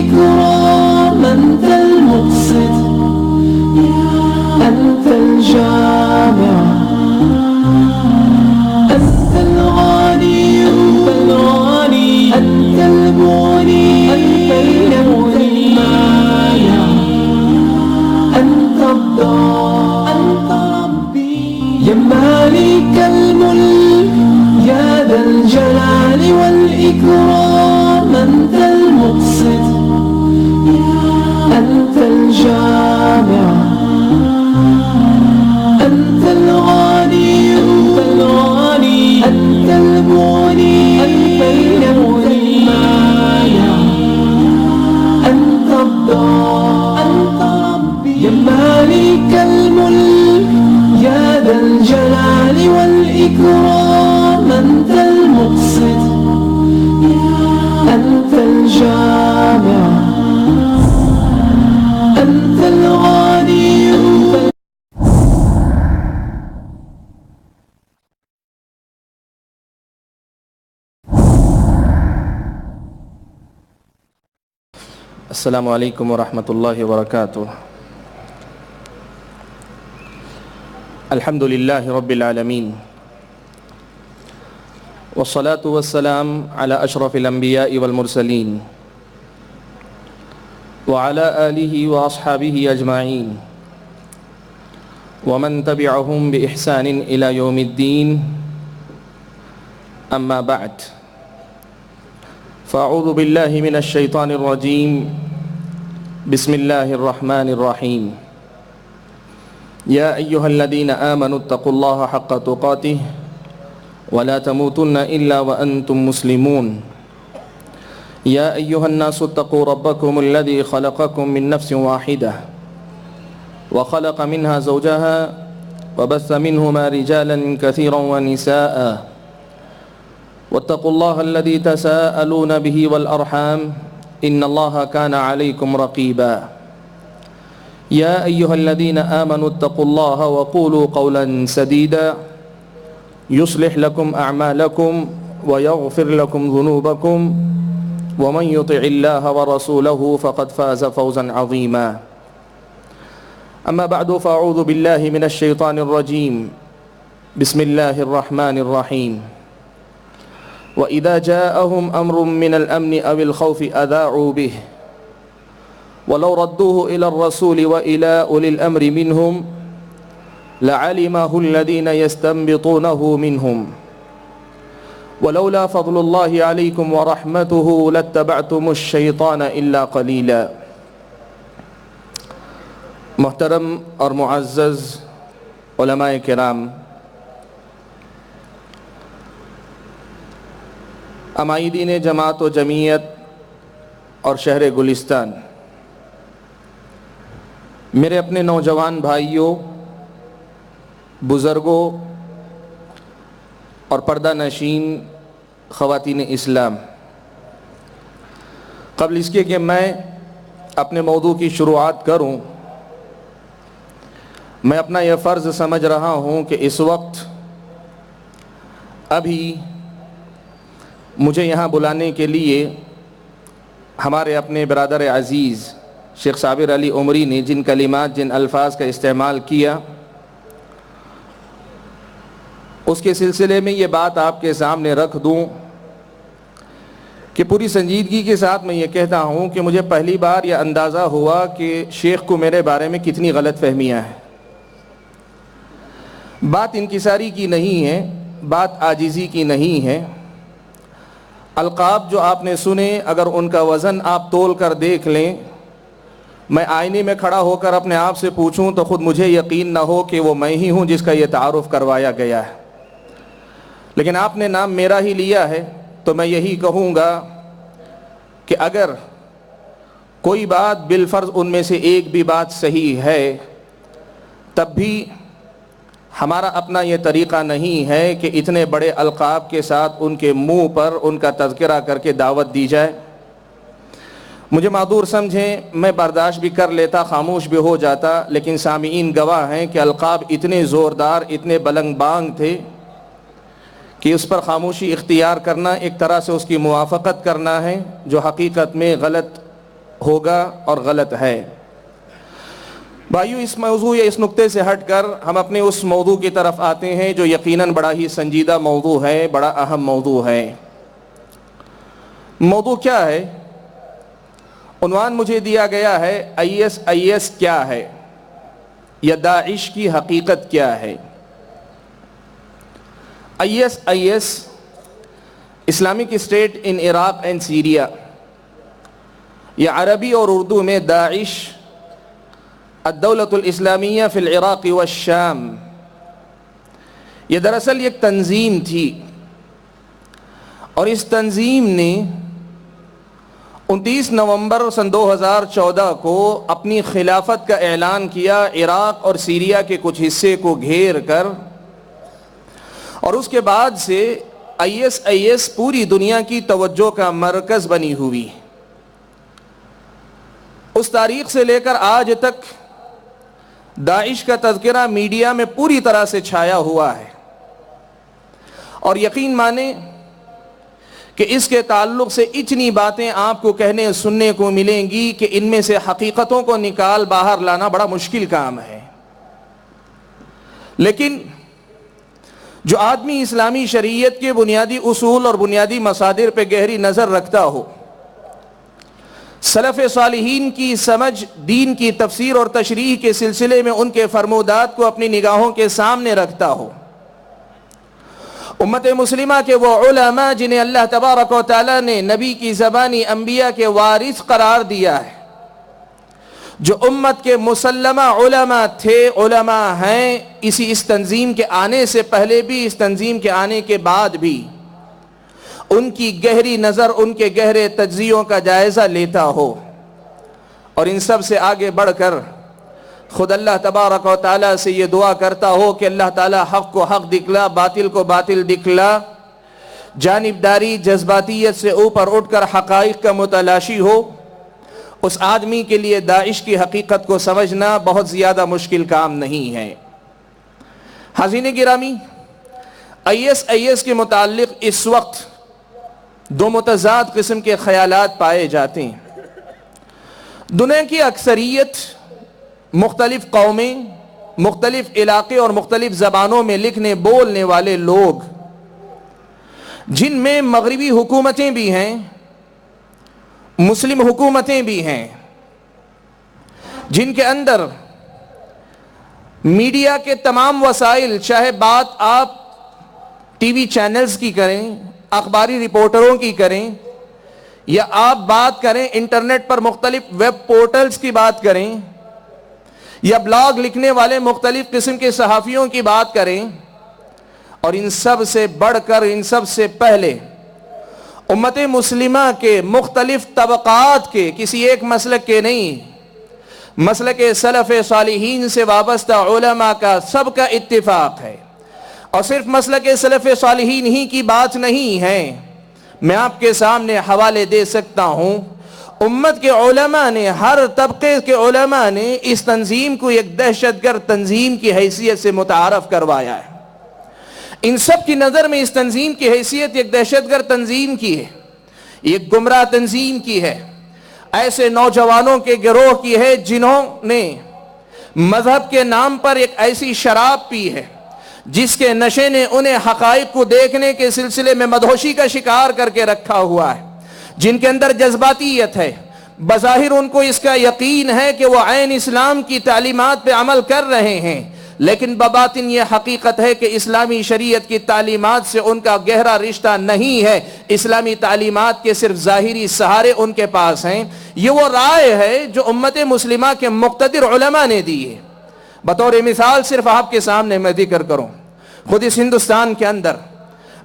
والإكرام أنت المقسط أنت الجامع أنت الغني أنت المغني أنت المانع أنت الضار أنت ربي يا مالك الملك يا ذا الجلال والإكرام أنت المقسط أنت الجامع أنت الغني أنت المغني أنت المانع أنت الضار أنت ربي يا مالك الملك يا ذا الجلال والإكرام أنت المقسط أنت الجامع أنت الغني السلام علیکم ورحمۃ اللہ وبرکاتہ. الحمد للہ رب العالمین والصلاة والسلام على اشرف الانبیاء والمرسلین وعلى آلہ واصحابہ اجمعین ومن تبعهم بإحسان الى یوم الدین. اما بعد فاعوذ باللہ من الشیطان الرجیم. بسم اللہ الرحمن الرحیم. یا ایہا الذین آمنوا اتقوا اللہ حق تقاتہ ولا تموتن الا وانتم مسلمون. یا ایہا الناس اتقوا ربکم الذی خلقکم من نفس واحدہ وخلق منها زوجها وبث منهما رجالا كثيرا ونساء واتقوا الله الذي تساءلون به والأرحام إن الله كان عليكم رقيبا. يا أيها الذين آمنوا اتقوا الله وقولوا قولا سديدا يصلح لكم أعمالكم ويغفر لكم ذنوبكم ومن يطع الله ورسوله فقد فاز فوزا عظيما. أما بعد فأعوذ بالله من الشيطان الرجيم. بسم الله الرحمن الرحيم. وَإِذَا جَاءَهُمْ أَمْرٌ مِّنَ الْأَمْنِ أَوِ الْخَوْفِ أَذَاعُوا بِهِ وَلَوْ رَدُّوهُ إِلَى الرَّسُولِ وَإِلَى أُولِي الْأَمْرِ مِنْهُمْ لَعَلِمَهُ الَّذِينَ يَسْتَنبِطُونَهُ مِنْهُمْ وَلَوْلَا فَضْلُ اللَّهِ عَلَيْكُمْ وَرَحْمَتُهُ لَاتَّبَعْتُمُ الشَّيْطَانَ إِلَّا قَلِيلًا. محترم اور معزز علماء کرام، عمائدین جماعت و جمعیت اور شہر گلستان، میرے اپنے نوجوان بھائیوں، بزرگوں اور پردہ نشین خواتین اسلام، قبل اس کے کہ میں اپنے موضوع کی شروعات کروں، میں اپنا یہ فرض سمجھ رہا ہوں کہ اس وقت ابھی مجھے یہاں بلانے کے لیے ہمارے اپنے برادر عزیز شیخ صابر علی عمری نے جن کلمات، جن الفاظ کا استعمال کیا، اس کے سلسلے میں یہ بات آپ کے سامنے رکھ دوں کہ پوری سنجیدگی کے ساتھ میں یہ کہتا ہوں کہ مجھے پہلی بار یہ اندازہ ہوا کہ شیخ کو میرے بارے میں کتنی غلط فہمیاں ہیں. بات انکساری کی نہیں ہے، بات عاجزی کی نہیں ہے. القاب جو آپ نے سنے، اگر ان کا وزن آپ تول کر دیکھ لیں، میں آئینے میں کھڑا ہو کر اپنے آپ سے پوچھوں تو خود مجھے یقین نہ ہو کہ وہ میں ہی ہوں جس کا یہ تعارف کروایا گیا ہے. لیکن آپ نے نام میرا ہی لیا ہے تو میں یہی کہوں گا کہ اگر کوئی بات بالفرض ان میں سے ایک بھی بات صحیح ہے، تب بھی ہمارا اپنا یہ طریقہ نہیں ہے کہ اتنے بڑے القاب کے ساتھ ان کے منہ پر ان کا تذکرہ کر کے دعوت دی جائے. مجھے معذور سمجھیں، میں برداشت بھی کر لیتا، خاموش بھی ہو جاتا، لیکن سامعین گواہ ہیں کہ القاب اتنے زوردار، اتنے بلند بانگ تھے کہ اس پر خاموشی اختیار کرنا ایک طرح سے اس کی موافقت کرنا ہے، جو حقیقت میں غلط ہوگا اور غلط ہے۔ بھائیو، اس موضوع یا اس نقطے سے ہٹ کر ہم اپنے اس موضوع کی طرف آتے ہیں جو یقیناً بڑا ہی سنجیدہ موضوع ہے، بڑا اہم موضوع ہے۔ موضوع کیا ہے؟ عنوان مجھے دیا گیا ہے IS کیا ہے یا داعش کی حقیقت کیا ہے۔ IS Islamic state in Iraq and Syria, یا عربی اور اردو میں داعش الدولۃ الاسلامیہ فی العراق والشام، یہ دراصل ایک تنظیم تھی، اور اس تنظیم نے 29 نومبر سن 2014 کو اپنی خلافت کا اعلان کیا عراق اور سیریا کے کچھ حصے کو گھیر کر، اور اس کے بعد سے IS پوری دنیا کی توجہ کا مرکز بنی ہوئی۔ اس تاریخ سے لے کر آج تک داعش کا تذکرہ میڈیا میں پوری طرح سے چھایا ہوا ہے، اور یقین مانیں کہ اس کے تعلق سے اتنی باتیں آپ کو کہنے سننے کو ملیں گی کہ ان میں سے حقیقتوں کو نکال باہر لانا بڑا مشکل کام ہے۔ لیکن جو آدمی اسلامی شریعت کے بنیادی اصول اور بنیادی مصادر پہ گہری نظر رکھتا ہو، سلف صالحین کی سمجھ، دین کی تفسیر اور تشریح کے سلسلے میں ان کے فرمودات کو اپنی نگاہوں کے سامنے رکھتا ہو، امت مسلمہ کے وہ علماء جنہیں اللہ تبارک و تعالیٰ نے نبی کی زبانی انبیاء کے وارث قرار دیا ہے، جو امت کے مسلمہ علماء تھے، علماء ہیں، اس تنظیم کے آنے سے پہلے بھی، اس تنظیم کے آنے کے بعد بھی، ان کی گہری نظر، ان کے گہرے تجزیوں کا جائزہ لیتا ہو، اور ان سب سے آگے بڑھ کر خود اللہ تبارک و تعالیٰ سے یہ دعا کرتا ہو کہ اللہ تعالیٰ حق کو حق دکھلا، باطل کو باطل دکھلا، جانبداری جذباتیت سے اوپر اٹھ کر حقائق کا متلاشی ہو، اس آدمی کے لیے داعش کی حقیقت کو سمجھنا بہت زیادہ مشکل کام نہیں ہے۔ حاضرین گرامی، IS کے متعلق اس وقت دو متضاد قسم کے خیالات پائے جاتے ہیں۔ دنیا کی اکثریت، مختلف قومیں، مختلف علاقے اور مختلف زبانوں میں لکھنے بولنے والے لوگ، جن میں مغربی حکومتیں بھی ہیں، مسلم حکومتیں بھی ہیں، جن کے اندر میڈیا کے تمام وسائل، چاہے بات آپ ٹی وی چینلز کی کریں، اخباری رپورٹروں کی کریں، یا آپ بات کریں انٹرنیٹ پر مختلف ویب پورٹلز کی بات کریں، یا بلاگ لکھنے والے مختلف قسم کے صحافیوں کی بات کریں، اور ان سب سے بڑھ کر، ان سب سے پہلے امت مسلمہ کے مختلف طبقات کے، کسی ایک مسلک کے نہیں، مسلک سلف صالحین سے وابستہ علماء کا سب کا اتفاق ہے، اور صرف مسلک سلف صالحین ہی کی بات نہیں ہے، میں آپ کے سامنے حوالے دے سکتا ہوں، امت کے علماء نے، ہر طبقے کے علماء نے اس تنظیم کو ایک دہشت گرد تنظیم کی حیثیت سے متعارف کروایا ہے۔ ان سب کی نظر میں اس تنظیم کی حیثیت ایک دہشت گرد تنظیم کی ہے، ایک گمراہ تنظیم کی ہے، ایسے نوجوانوں کے گروہ کی ہے جنہوں نے مذہب کے نام پر ایک ایسی شراب پی ہے جس کے نشے نے انہیں حقائق کو دیکھنے کے سلسلے میں مدہوشی کا شکار کر کے رکھا ہوا ہے، جن کے اندر جذباتیت ہے، بظاہر ان کو اس کا یقین ہے کہ وہ عین اسلام کی تعلیمات پہ عمل کر رہے ہیں، لیکن بباطن یہ حقیقت ہے کہ اسلامی شریعت کی تعلیمات سے ان کا گہرا رشتہ نہیں ہے، اسلامی تعلیمات کے صرف ظاہری سہارے ان کے پاس ہیں۔ یہ وہ رائے ہے جو امت مسلمہ کے مقتدر علماء نے دی ہے۔ بطور مثال صرف آپ کے سامنے میں ذکر کروں، خود اس ہندوستان کے اندر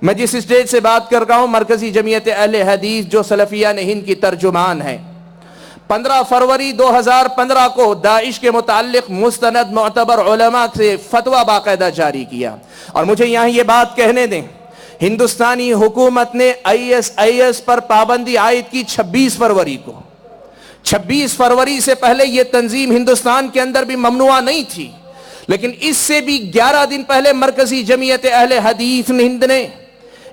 میں جس اسٹیج سے بات کر رہا ہوں، مرکزی جمعیت اہل حدیث جو سلفیان ہند کی ترجمان ہے، 15 فروری 2015 کو داعش کے متعلق مستند معتبر علماء سے فتویٰ باقاعدہ جاری کیا، اور مجھے یہاں یہ بات کہنے دیں، ہندوستانی حکومت نے IS پر پابندی عائد کی 26 فروری کو۔ 26 فروری سے پہلے یہ تنظیم ہندوستان کے اندر بھی ممنوع نہیں تھی، لیکن اس سے بھی 11 دن پہلے مرکزی جمعیت اہل حدیث ہند نے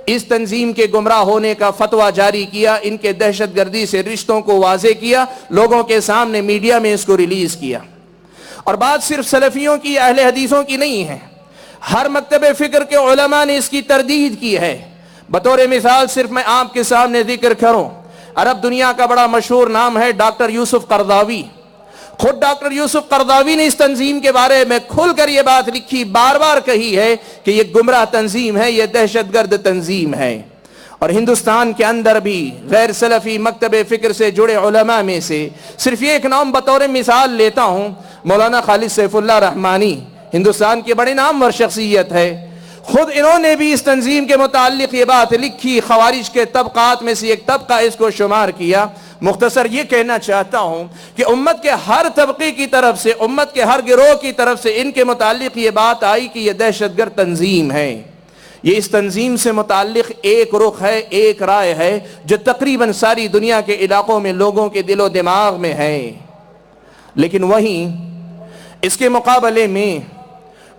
اس تنظیم کے گمراہ ہونے کا فتویٰ جاری کیا، ان کے دہشت گردی سے رشتوں کو واضح کیا، لوگوں کے سامنے میڈیا میں اس کو ریلیز کیا۔ اور بات صرف سلفیوں کی، اہل حدیثوں کی نہیں ہے، ہر مکتب فکر کے علماء نے اس کی تردید کی ہے۔ بطور مثال صرف میں آپ کے سامنے ذکر کروں، عرب دنیا کا بڑا مشہور نام ہے ڈاکٹر یوسف قرضاوی۔ خود ڈاکٹر یوسف قرضاوی نے اس تنظیم کے بارے میں کھل کر یہ بات لکھی، بار بار کہی ہے کہ یہ گمراہ تنظیم ہے، یہ دہشت گرد تنظیم ہے۔ اور ہندوستان کے اندر بھی غیر سلفی مکتب فکر سے جڑے علماء میں سے صرف ایک نام بطور مثال لیتا ہوں، مولانا خالد سیف اللہ رحمانی، ہندوستان کی بڑی نامور شخصیت ہے۔ خود انہوں نے بھی اس تنظیم کے متعلق یہ بات لکھی، خوارج کے طبقات میں سے ایک طبقہ اس کو شمار کیا۔ مختصر یہ کہنا چاہتا ہوں کہ امت کے ہر طبقے کی طرف سے، امت کے ہر گروہ کی طرف سے ان کے متعلق یہ بات آئی کہ یہ دہشت گرد تنظیم ہے۔ یہ اس تنظیم سے متعلق ایک رخ ہے، ایک رائے ہے جو تقریباً ساری دنیا کے علاقوں میں لوگوں کے دل و دماغ میں ہے۔ لیکن وہیں اس کے مقابلے میں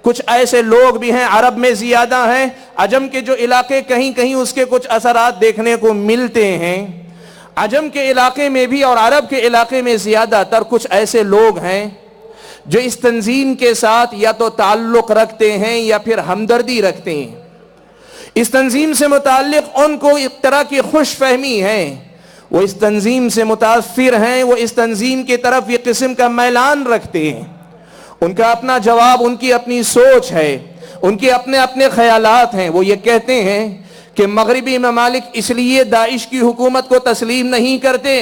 کچھ ایسے لوگ بھی ہیں، عرب میں زیادہ ہیں، عجم کے جو علاقے کہیں کہیں اس کے کچھ اثرات دیکھنے کو ملتے ہیں، عجم کے علاقے میں بھی اور عرب کے علاقے میں زیادہ تر کچھ ایسے لوگ ہیں جو اس تنظیم کے ساتھ یا تو تعلق رکھتے ہیں یا پھر ہمدردی رکھتے ہیں۔ اس تنظیم سے متعلق ان کو ایک طرح کی خوش فہمی ہے، وہ اس تنظیم سے متاثر ہیں، وہ اس تنظیم کی طرف یہ قسم کا میلان رکھتے ہیں۔ ان کا اپنا جواب، ان کی اپنی سوچ ہے، ان کے اپنے اپنے خیالات ہیں۔ وہ یہ کہتے ہیں کہ مغربی ممالک اس لیے داعش کی حکومت کو تسلیم نہیں کرتے،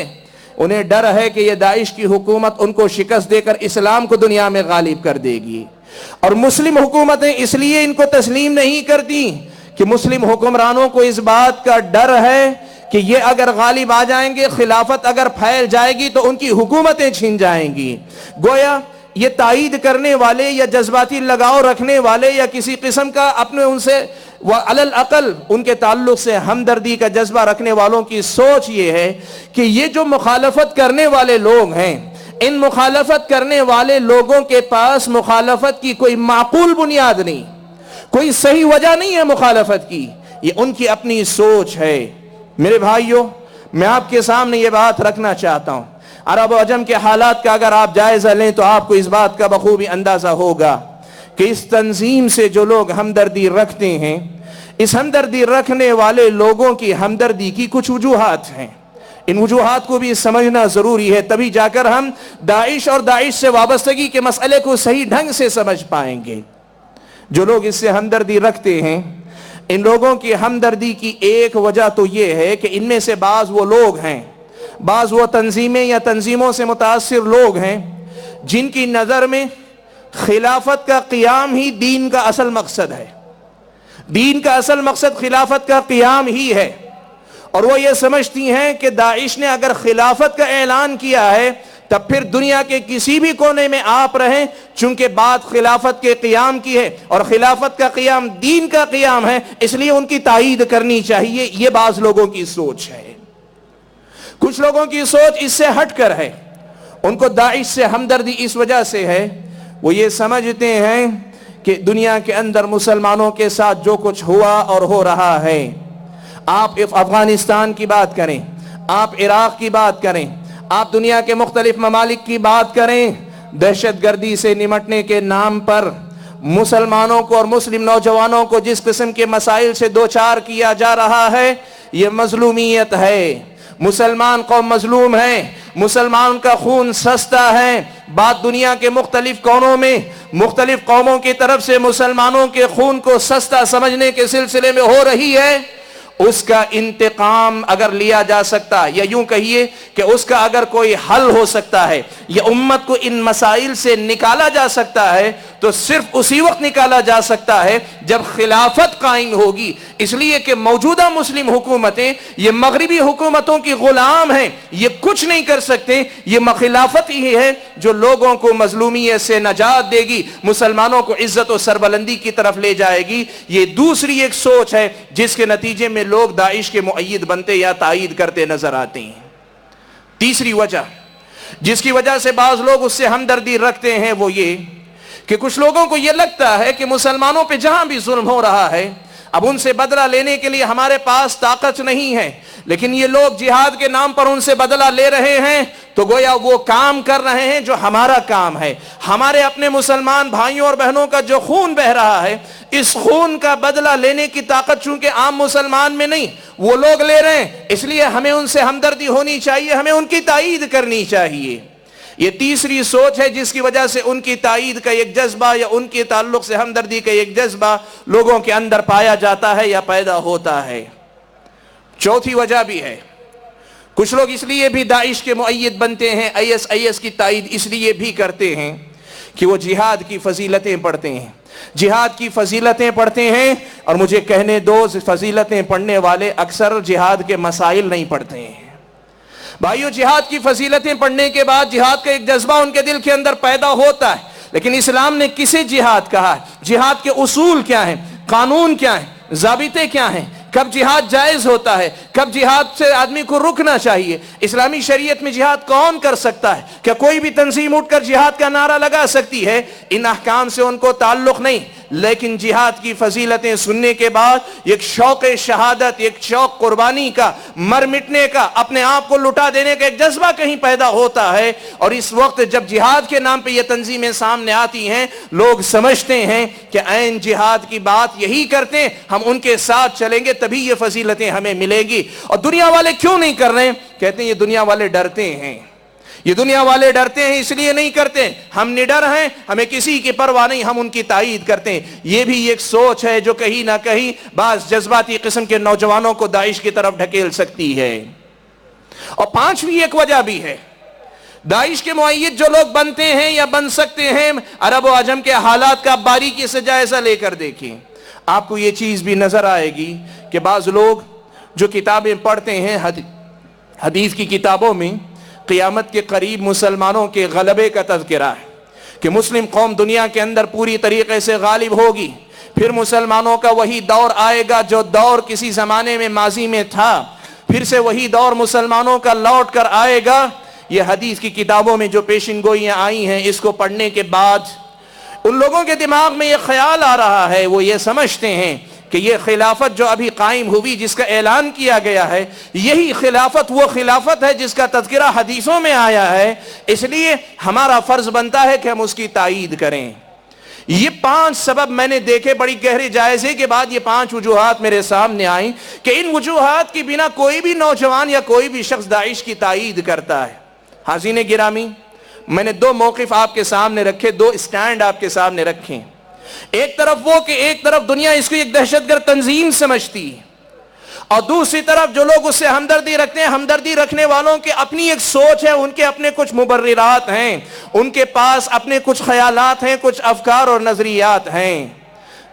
انہیں ڈر ہے کہ یہ داعش کی حکومت ان کو شکست دے کر اسلام کو دنیا میں غالب کر دے گی، اور مسلم حکومتیں اس لیے ان کو تسلیم نہیں کرتی کہ مسلم حکمرانوں کو اس بات کا ڈر ہے کہ یہ اگر غالب آ جائیں گے، خلافت اگر پھیل جائے گی تو ان کی حکومتیں چھن جائیں گی۔ گویا یہ تائید کرنے والے یا جذباتی لگاؤ رکھنے والے یا کسی قسم کا اپنے ان سے علی الاقل ان کے تعلق سے ہمدردی کا جذبہ رکھنے والوں کی سوچ یہ ہے کہ یہ جو مخالفت کرنے والے لوگ ہیں، ان مخالفت کرنے والے لوگوں کے پاس مخالفت کی کوئی معقول بنیاد نہیں، کوئی صحیح وجہ نہیں ہے مخالفت کی، یہ ان کی اپنی سوچ ہے۔ میرے بھائیوں، میں آپ کے سامنے یہ بات رکھنا چاہتا ہوں، عرب و عجم کے حالات کا اگر آپ جائزہ لیں تو آپ کو اس بات کا بخوبی اندازہ ہوگا کہ اس تنظیم سے جو لوگ ہمدردی رکھتے ہیں، اس ہمدردی رکھنے والے لوگوں کی ہمدردی کی کچھ وجوہات ہیں۔ ان وجوہات کو بھی سمجھنا ضروری ہے، تبھی جا کر ہم داعش اور داعش سے وابستگی کے مسئلے کو صحیح ڈھنگ سے سمجھ پائیں گے۔ جو لوگ اس سے ہمدردی رکھتے ہیں، ان لوگوں کی ہمدردی کی ایک وجہ تو یہ ہے کہ ان میں سے بعض وہ لوگ ہیں، بعض وہ تنظیمیں یا تنظیموں سے متاثر لوگ ہیں جن کی نظر میں خلافت کا قیام ہی دین کا اصل مقصد ہے، دین کا اصل مقصد خلافت کا قیام ہی ہے، اور وہ یہ سمجھتی ہیں کہ داعش نے اگر خلافت کا اعلان کیا ہے تب پھر دنیا کے کسی بھی کونے میں آپ رہیں، چونکہ بات خلافت کے قیام کی ہے اور خلافت کا قیام دین کا قیام ہے، اس لیے ان کی تائید کرنی چاہیے۔ یہ بعض لوگوں کی سوچ ہے۔ کچھ لوگوں کی سوچ اس سے ہٹ کر ہے، ان کو داعش سے ہمدردی اس وجہ سے ہے، وہ یہ سمجھتے ہیں کہ دنیا کے اندر مسلمانوں کے ساتھ جو کچھ ہوا اور ہو رہا ہے، آپ افغانستان کی بات کریں، آپ عراق کی بات کریں، آپ دنیا کے مختلف ممالک کی بات کریں، دہشت گردی سے نمٹنے کے نام پر مسلمانوں کو اور مسلم نوجوانوں کو جس قسم کے مسائل سے دوچار کیا جا رہا ہے، یہ مظلومیت ہے۔ مسلمان قوم مظلوم ہے، مسلمان کا خون سستا ہے۔ بات دنیا کے مختلف کونوں میں مختلف قوموں کی طرف سے مسلمانوں کے خون کو سستا سمجھنے کے سلسلے میں ہو رہی ہے۔ اس کا انتقام اگر لیا جا سکتا، یا یوں کہیے کہ اس کا اگر کوئی حل ہو سکتا ہے، یا امت کو ان مسائل سے نکالا جا سکتا ہے، تو صرف اسی وقت نکالا جا سکتا ہے جب خلافت قائم ہوگی۔ اس لیے کہ موجودہ مسلم حکومتیں یہ مغربی حکومتوں کی غلام ہیں، یہ کچھ نہیں کر سکتے۔ یہ خلافت ہی ہے جو لوگوں کو مظلومیت سے نجات دے گی، مسلمانوں کو عزت و سربلندی کی طرف لے جائے گی۔ یہ دوسری ایک سوچ ہے جس کے نتیجے میں لوگ داعش کے مؤید بنتے یا تائید کرتے نظر آتے ہیں۔ تیسری وجہ جس کی وجہ سے بعض لوگ اس سے ہمدردی رکھتے ہیں وہ یہ کہ کچھ لوگوں کو یہ لگتا ہے کہ مسلمانوں پہ جہاں بھی ظلم ہو رہا ہے، اب ان سے بدلہ لینے کے لیے ہمارے پاس طاقت نہیں ہے، لیکن یہ لوگ جہاد کے نام پر ان سے بدلہ لے رہے ہیں، تو گویا وہ کام کر رہے ہیں جو ہمارا کام ہے۔ ہمارے اپنے مسلمان بھائیوں اور بہنوں کا جو خون بہ رہا ہے، اس خون کا بدلہ لینے کی طاقت چونکہ عام مسلمان میں نہیں، وہ لوگ لے رہے ہیں، اس لیے ہمیں ان سے ہمدردی ہونی چاہیے، ہمیں ان کی تائید کرنی چاہیے۔ یہ تیسری سوچ ہے جس کی وجہ سے ان کی تائید کا ایک جذبہ یا ان کے تعلق سے ہمدردی کا ایک جذبہ لوگوں کے اندر پایا جاتا ہے یا پیدا ہوتا ہے۔ چوتھی وجہ بھی ہے، کچھ لوگ اس لیے بھی داعش کے مؤید بنتے ہیں، IS کی تائید اس لیے بھی کرتے ہیں کہ وہ جہاد کی فضیلتیں پڑھتے ہیں، جہاد کی فضیلتیں پڑھتے ہیں، اور مجھے کہنے دو فضیلتیں پڑھنے والے اکثر جہاد کے مسائل نہیں پڑھتے ہیں۔ بھائیو، جہاد کی فضیلتیں پڑھنے کے بعد جہاد کا ایک جذبہ ان کے دل کے اندر پیدا ہوتا ہے، لیکن اسلام نے کسے جہاد کہا ہے؟ جہاد کے اصول کیا ہیں؟ قانون کیا ہیں؟ ضابطے کیا ہیں؟ کب جہاد جائز ہوتا ہے؟ کب جہاد سے آدمی کو رکنا چاہیے؟ اسلامی شریعت میں جہاد کون کر سکتا ہے؟ کیا کوئی بھی تنظیم اٹھ کر جہاد کا نعرہ لگا سکتی ہے؟ ان احکام سے ان کو تعلق نہیں، لیکن جہاد کی فضیلتیں سننے کے بعد ایک شوق شہادت، ایک شوق قربانی کا، مر مٹنے کا، اپنے آپ کو لٹا دینے کا ایک جذبہ کہیں پیدا ہوتا ہے، اور اس وقت جب جہاد کے نام پہ یہ تنظیمیں سامنے آتی ہیں، لوگ سمجھتے ہیں کہ عین جہاد کی بات یہی کرتے ہیں، ہم ان کے ساتھ چلیں گے تبھی یہ فضیلتیں ہمیں ملیں گی۔ اور دنیا والے کیوں نہیں کر رہے ہیں؟ کہتے ہیں یہ دنیا والے ڈرتے ہیں، یہ دنیا والے ڈرتے ہیں اس لیے نہیں کرتے، ہم نڈر ہیں، ہمیں کسی کی پرواہ نہیں، ہم ان کی تائید کرتے ہیں۔ یہ بھی ایک سوچ ہے جو کہیں نہ کہیں بعض جذباتی قسم کے نوجوانوں کو داعش کی طرف ڈھکیل سکتی ہے۔ اور پانچویں ایک وجہ بھی ہے، داعش کے مؤید جو لوگ بنتے ہیں یا بن سکتے ہیں، عرب و عجم کے حالات کا باریکی سے جائزہ لے کر دیکھیں، آپ کو یہ چیز بھی نظر آئے گی کہ بعض لوگ جو کتابیں پڑھتے ہیں، حدیث کی کتابوں میں قیامت کے قریب مسلمانوں کے غلبے کا تذکرہ ہے کہ مسلم قوم دنیا کے اندر پوری طریقے سے غالب ہوگی، پھر مسلمانوں کا وہی دور آئے گا جو دور کسی زمانے میں ماضی میں تھا، پھر سے وہی دور مسلمانوں کا لوٹ کر آئے گا۔ یہ حدیث کی کتابوں میں جو پیشن گوئیاں آئی ہیں، اس کو پڑھنے کے بعد ان لوگوں کے دماغ میں یہ خیال آ رہا ہے، وہ یہ سمجھتے ہیں کہ یہ خلافت جو ابھی قائم ہوئی، جس کا اعلان کیا گیا ہے، یہی خلافت وہ خلافت ہے جس کا تذکرہ حدیثوں میں آیا ہے، اس لیے ہمارا فرض بنتا ہے کہ ہم اس کی تائید کریں۔ یہ 5 سبب میں نے دیکھے، بڑی گہرے جائزے کے بعد یہ 5 وجوہات میرے سامنے آئیں کہ ان وجوہات کی بنا کوئی بھی نوجوان یا کوئی بھی شخص داعش کی تائید کرتا ہے۔ حاضرین گرامی، میں نے 2 موقف آپ کے سامنے رکھے، 2 اسٹینڈ آپ کے سامنے رکھے۔ ایک طرف وہ کہ ایک طرف دنیا اس کو ایک دہشت گرد تنظیم سمجھتی، اور دوسری طرف جو لوگ اس سے ہمدردی رکھتے ہیں، ہمدردی رکھنے والوں کے اپنی ایک سوچ ہے، ان کے اپنے کچھ مبررات ہیں، ان کے پاس اپنے کچھ خیالات ہیں، کچھ افکار اور نظریات ہیں۔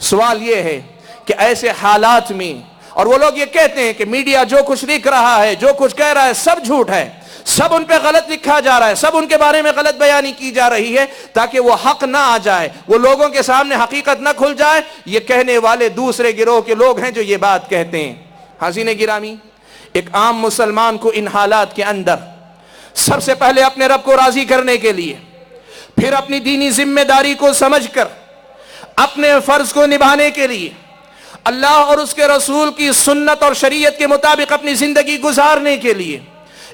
سوال یہ ہے کہ ایسے حالات میں، اور وہ لوگ یہ کہتے ہیں کہ میڈیا جو کچھ لکھ رہا ہے، جو کچھ کہہ رہا ہے، سب جھوٹ ہے، سب ان پہ غلط لکھا جا رہا ہے، سب ان کے بارے میں غلط بیانی کی جا رہی ہے تاکہ وہ حق نہ آ جائے، وہ لوگوں کے سامنے حقیقت نہ کھل جائے۔ یہ کہنے والے دوسرے گروہ کے لوگ ہیں جو یہ بات کہتے ہیں۔ حاضرین گرامی، ایک عام مسلمان کو ان حالات کے اندر سب سے پہلے اپنے رب کو راضی کرنے کے لیے، پھر اپنی دینی ذمہ داری کو سمجھ کر اپنے فرض کو نبھانے کے لیے، اللہ اور اس کے رسول کی سنت اور شریعت کے مطابق اپنی زندگی گزارنے کے لیے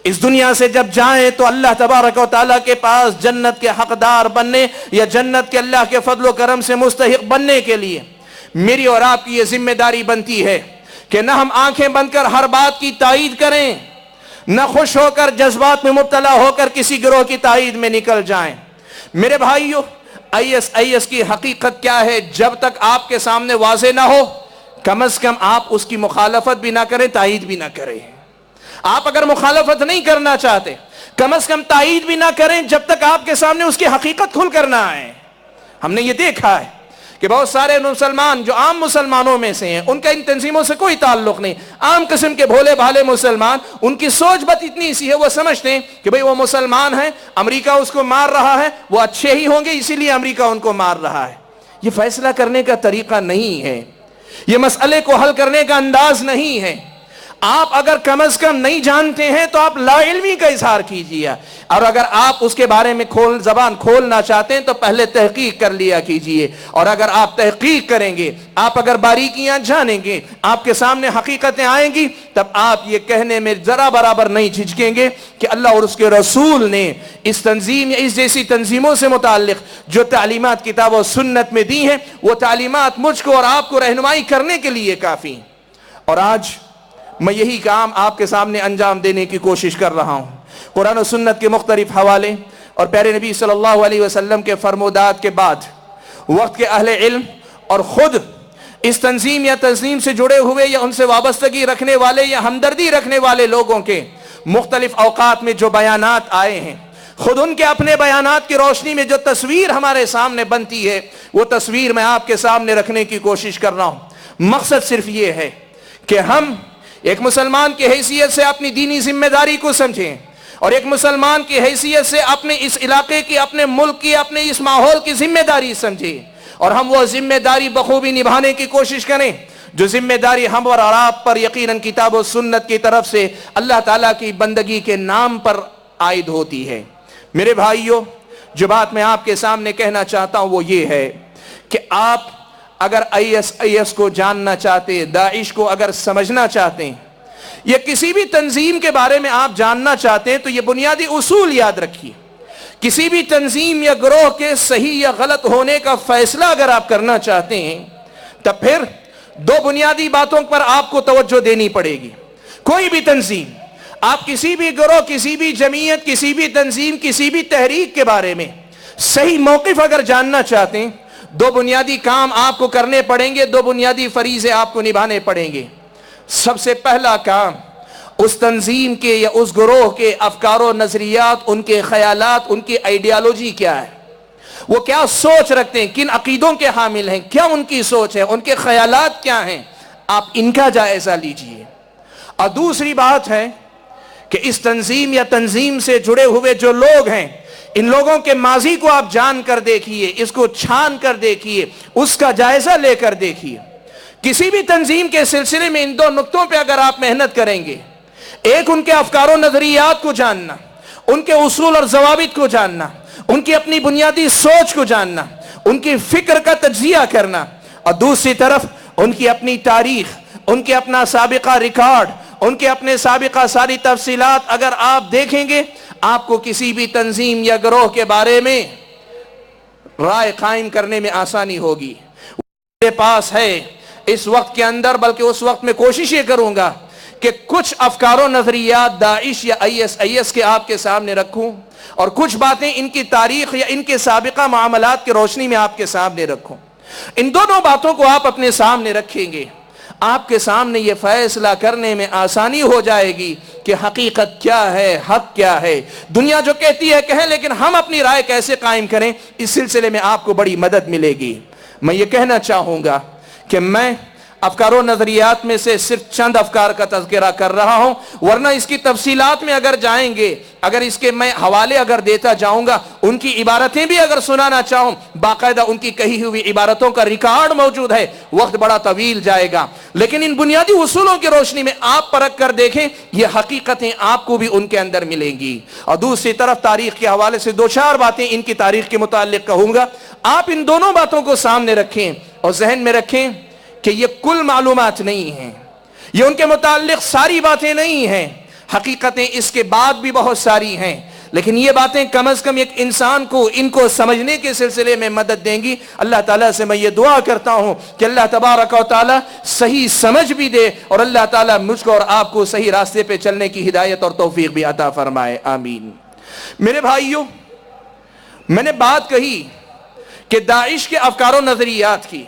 اس دنیا سے جب جائیں تو اللہ تبارک و تعالیٰ کے پاس جنت کے حقدار بننے یا جنت کے اللہ کے فضل و کرم سے مستحق بننے کے لیے میری اور آپ کی یہ ذمہ داری بنتی ہے کہ نہ ہم آنکھیں بند کر ہر بات کی تائید کریں، نہ خوش ہو کر جذبات میں مبتلا ہو کر کسی گروہ کی تائید میں نکل جائیں۔ میرے بھائیو، IS کی حقیقت کیا ہے جب تک آپ کے سامنے واضح نہ ہو، کم از کم آپ اس کی مخالفت بھی نہ کریں، تائید بھی نہ کریں۔ آپ اگر مخالفت نہیں کرنا چاہتے، کم از کم تائید بھی نہ کریں جب تک آپ کے سامنے اس کی حقیقت کھل کر نہ آئے۔ ہم نے یہ دیکھا ہے کہ بہت سارے مسلمان جو عام مسلمانوں میں سے ہیں، ان کا ان تنظیموں سے کوئی تعلق نہیں، عام قسم کے بھولے بھالے مسلمان، ان کی سوچ بت اتنی سی ہے، وہ سمجھتے ہیں کہ بھئی وہ مسلمان ہیں، امریکہ اس کو مار رہا ہے، وہ اچھے ہی ہوں گے اسی لیے امریکہ ان کو مار رہا ہے۔ یہ فیصلہ کرنے کا طریقہ نہیں ہے، یہ مسئلے کو حل کرنے کا انداز نہیں ہے۔ آپ اگر کم از کم نہیں جانتے ہیں تو آپ لا علمی کا اظہار کیجیے، اور اگر آپ اس کے بارے میں زبان کھولنا چاہتے ہیں تو پہلے تحقیق کر لیا کیجیے، اور اگر آپ تحقیق کریں گے، آپ اگر باریکیاں جانیں گے، آپ کے سامنے حقیقتیں آئیں گی، تب آپ یہ کہنے میں ذرا برابر نہیں جھجکیں گے کہ اللہ اور اس کے رسول نے اس تنظیم یا اس جیسی تنظیموں سے متعلق جو تعلیمات کتاب و سنت میں دی ہیں، وہ تعلیمات مجھ کو اور آپ کو رہنمائی کرنے کے لیے کافی ہیں۔ اور آج میں یہی کام آپ کے سامنے انجام دینے کی کوشش کر رہا ہوں۔ قرآن و سنت کے مختلف حوالے اور پیارے نبی صلی اللہ علیہ وسلم کے فرمودات کے بعد وقت کے اہل علم اور خود اس تنظیم یا تنظیم سے جڑے ہوئے یا ان سے وابستگی رکھنے والے یا ہمدردی رکھنے والے لوگوں کے مختلف اوقات میں جو بیانات آئے ہیں، خود ان کے اپنے بیانات کی روشنی میں جو تصویر ہمارے سامنے بنتی ہے، وہ تصویر میں آپ کے سامنے رکھنے کی کوشش کر رہا ہوں۔ مقصد صرف یہ ہے کہ ہم ایک مسلمان کی حیثیت سے اپنی دینی ذمہ داری کو سمجھیں، اور ایک مسلمان کی حیثیت سے اپنے اس علاقے کی، اپنے ملک کی، اپنے اس ماحول کی ذمہ داری سمجھیں، اور ہم وہ ذمہ داری بخوبی نبھانے کی کوشش کریں جو ذمہ داری ہم اور آپ پر یقیناً کتاب و سنت کی طرف سے اللہ تعالیٰ کی بندگی کے نام پر عائد ہوتی ہے۔ میرے بھائیوں، جو بات میں آپ کے سامنے کہنا چاہتا ہوں وہ یہ ہے کہ آپ اگر ISIS کو جاننا چاہتے، داعش کو اگر سمجھنا چاہتے ہیں، یا کسی بھی تنظیم کے بارے میں آپ جاننا چاہتے ہیں، تو یہ بنیادی اصول یاد رکھیے۔ کسی بھی تنظیم یا گروہ کے صحیح یا غلط ہونے کا فیصلہ اگر آپ کرنا چاہتے ہیں، تب پھر دو بنیادی باتوں پر آپ کو توجہ دینی پڑے گی۔ کوئی بھی تنظیم، آپ کسی بھی گروہ، کسی بھی جمعیت، کسی بھی تنظیم، کسی بھی تحریک کے بارے میں صحیح موقف اگر جاننا چاہتے ہیں، دو بنیادی کام آپ کو کرنے پڑیں گے، دو بنیادی فریضے آپ کو نبھانے پڑیں گے۔ سب سے پہلا کام، اس تنظیم کے یا اس گروہ کے افکار و نظریات، ان کے خیالات، ان کی آئیڈیالوجی کیا ہے، وہ کیا سوچ رکھتے ہیں، کن عقیدوں کے حامل ہیں، کیا ان کی سوچ ہے، ان کے خیالات کیا ہیں، آپ ان کا جائزہ لیجئے۔ اور دوسری بات ہے کہ اس تنظیم یا تنظیم سے جڑے ہوئے جو لوگ ہیں، ان لوگوں کے ماضی کو آپ جان کر دیکھیے، اس کو چھان کر دیکھیے، اس کا جائزہ لے کر دیکھیے۔ کسی بھی تنظیم کے سلسلے میں ان دو نقطوں پہ اگر آپ محنت کریں گے، ایک ان کے افکار و نظریات کو جاننا، ان کے اصول اور ضوابط کو جاننا، ان کی اپنی بنیادی سوچ کو جاننا، ان کی فکر کا تجزیہ کرنا، اور دوسری طرف ان کی اپنی تاریخ، ان کے اپنا سابقہ ریکارڈ، ان کے اپنے سابقہ ساری تفصیلات اگر آپ دیکھیں گے، آپ کو کسی بھی تنظیم یا گروہ کے بارے میں رائے قائم کرنے میں آسانی ہوگی۔ میرے پاس ہے اس وقت کے اندر، بلکہ اس وقت میں کوشش یہ کروں گا کہ کچھ افکار و نظریات داعش یا ISIS کے آپ کے سامنے رکھوں، اور کچھ باتیں ان کی تاریخ یا ان کے سابقہ معاملات کی روشنی میں آپ کے سامنے رکھوں۔ ان دونوں باتوں کو آپ اپنے سامنے رکھیں گے، آپ کے سامنے یہ فیصلہ کرنے میں آسانی ہو جائے گی کہ حقیقت کیا ہے، حق کیا ہے۔ دنیا جو کہتی ہے کہیں، لیکن ہم اپنی رائے کیسے قائم کریں، اس سلسلے میں آپ کو بڑی مدد ملے گی۔ میں یہ کہنا چاہوں گا کہ میں افکار و نظریات میں سے صرف چند افکار کا تذکرہ کر رہا ہوں، ورنہ اس کی تفصیلات میں اگر جائیں گے، اگر اس کے میں حوالے اگر دیتا جاؤں گا، ان کی عبارتیں بھی اگر سنانا چاہوں، باقاعدہ ان کی کہی ہوئی عبارتوں کا ریکارڈ موجود ہے، وقت بڑا طویل جائے گا۔ لیکن ان بنیادی اصولوں کی روشنی میں آپ پرکھ کر دیکھیں، یہ حقیقتیں آپ کو بھی ان کے اندر ملیں گی۔ اور دوسری طرف تاریخ کے حوالے سے دو چار باتیں ان کی تاریخ کے متعلق کہوں گا۔ آپ ان دونوں باتوں کو سامنے رکھیں اور ذہن میں رکھیں کہ یہ کل معلومات نہیں ہیں، یہ ان کے متعلق ساری باتیں نہیں ہیں، حقیقتیں اس کے بعد بھی بہت ساری ہیں، لیکن یہ باتیں کم از کم ایک انسان کو ان کو سمجھنے کے سلسلے میں مدد دیں گی۔ اللہ تعالیٰ سے میں یہ دعا کرتا ہوں کہ اللہ تبارک و تعالیٰ صحیح سمجھ بھی دے، اور اللہ تعالیٰ مجھ کو اور آپ کو صحیح راستے پہ چلنے کی ہدایت اور توفیق بھی عطا فرمائے، آمین۔ میرے بھائیوں، میں نے بات کہی کہ داعش کے افکار و نظریات کی،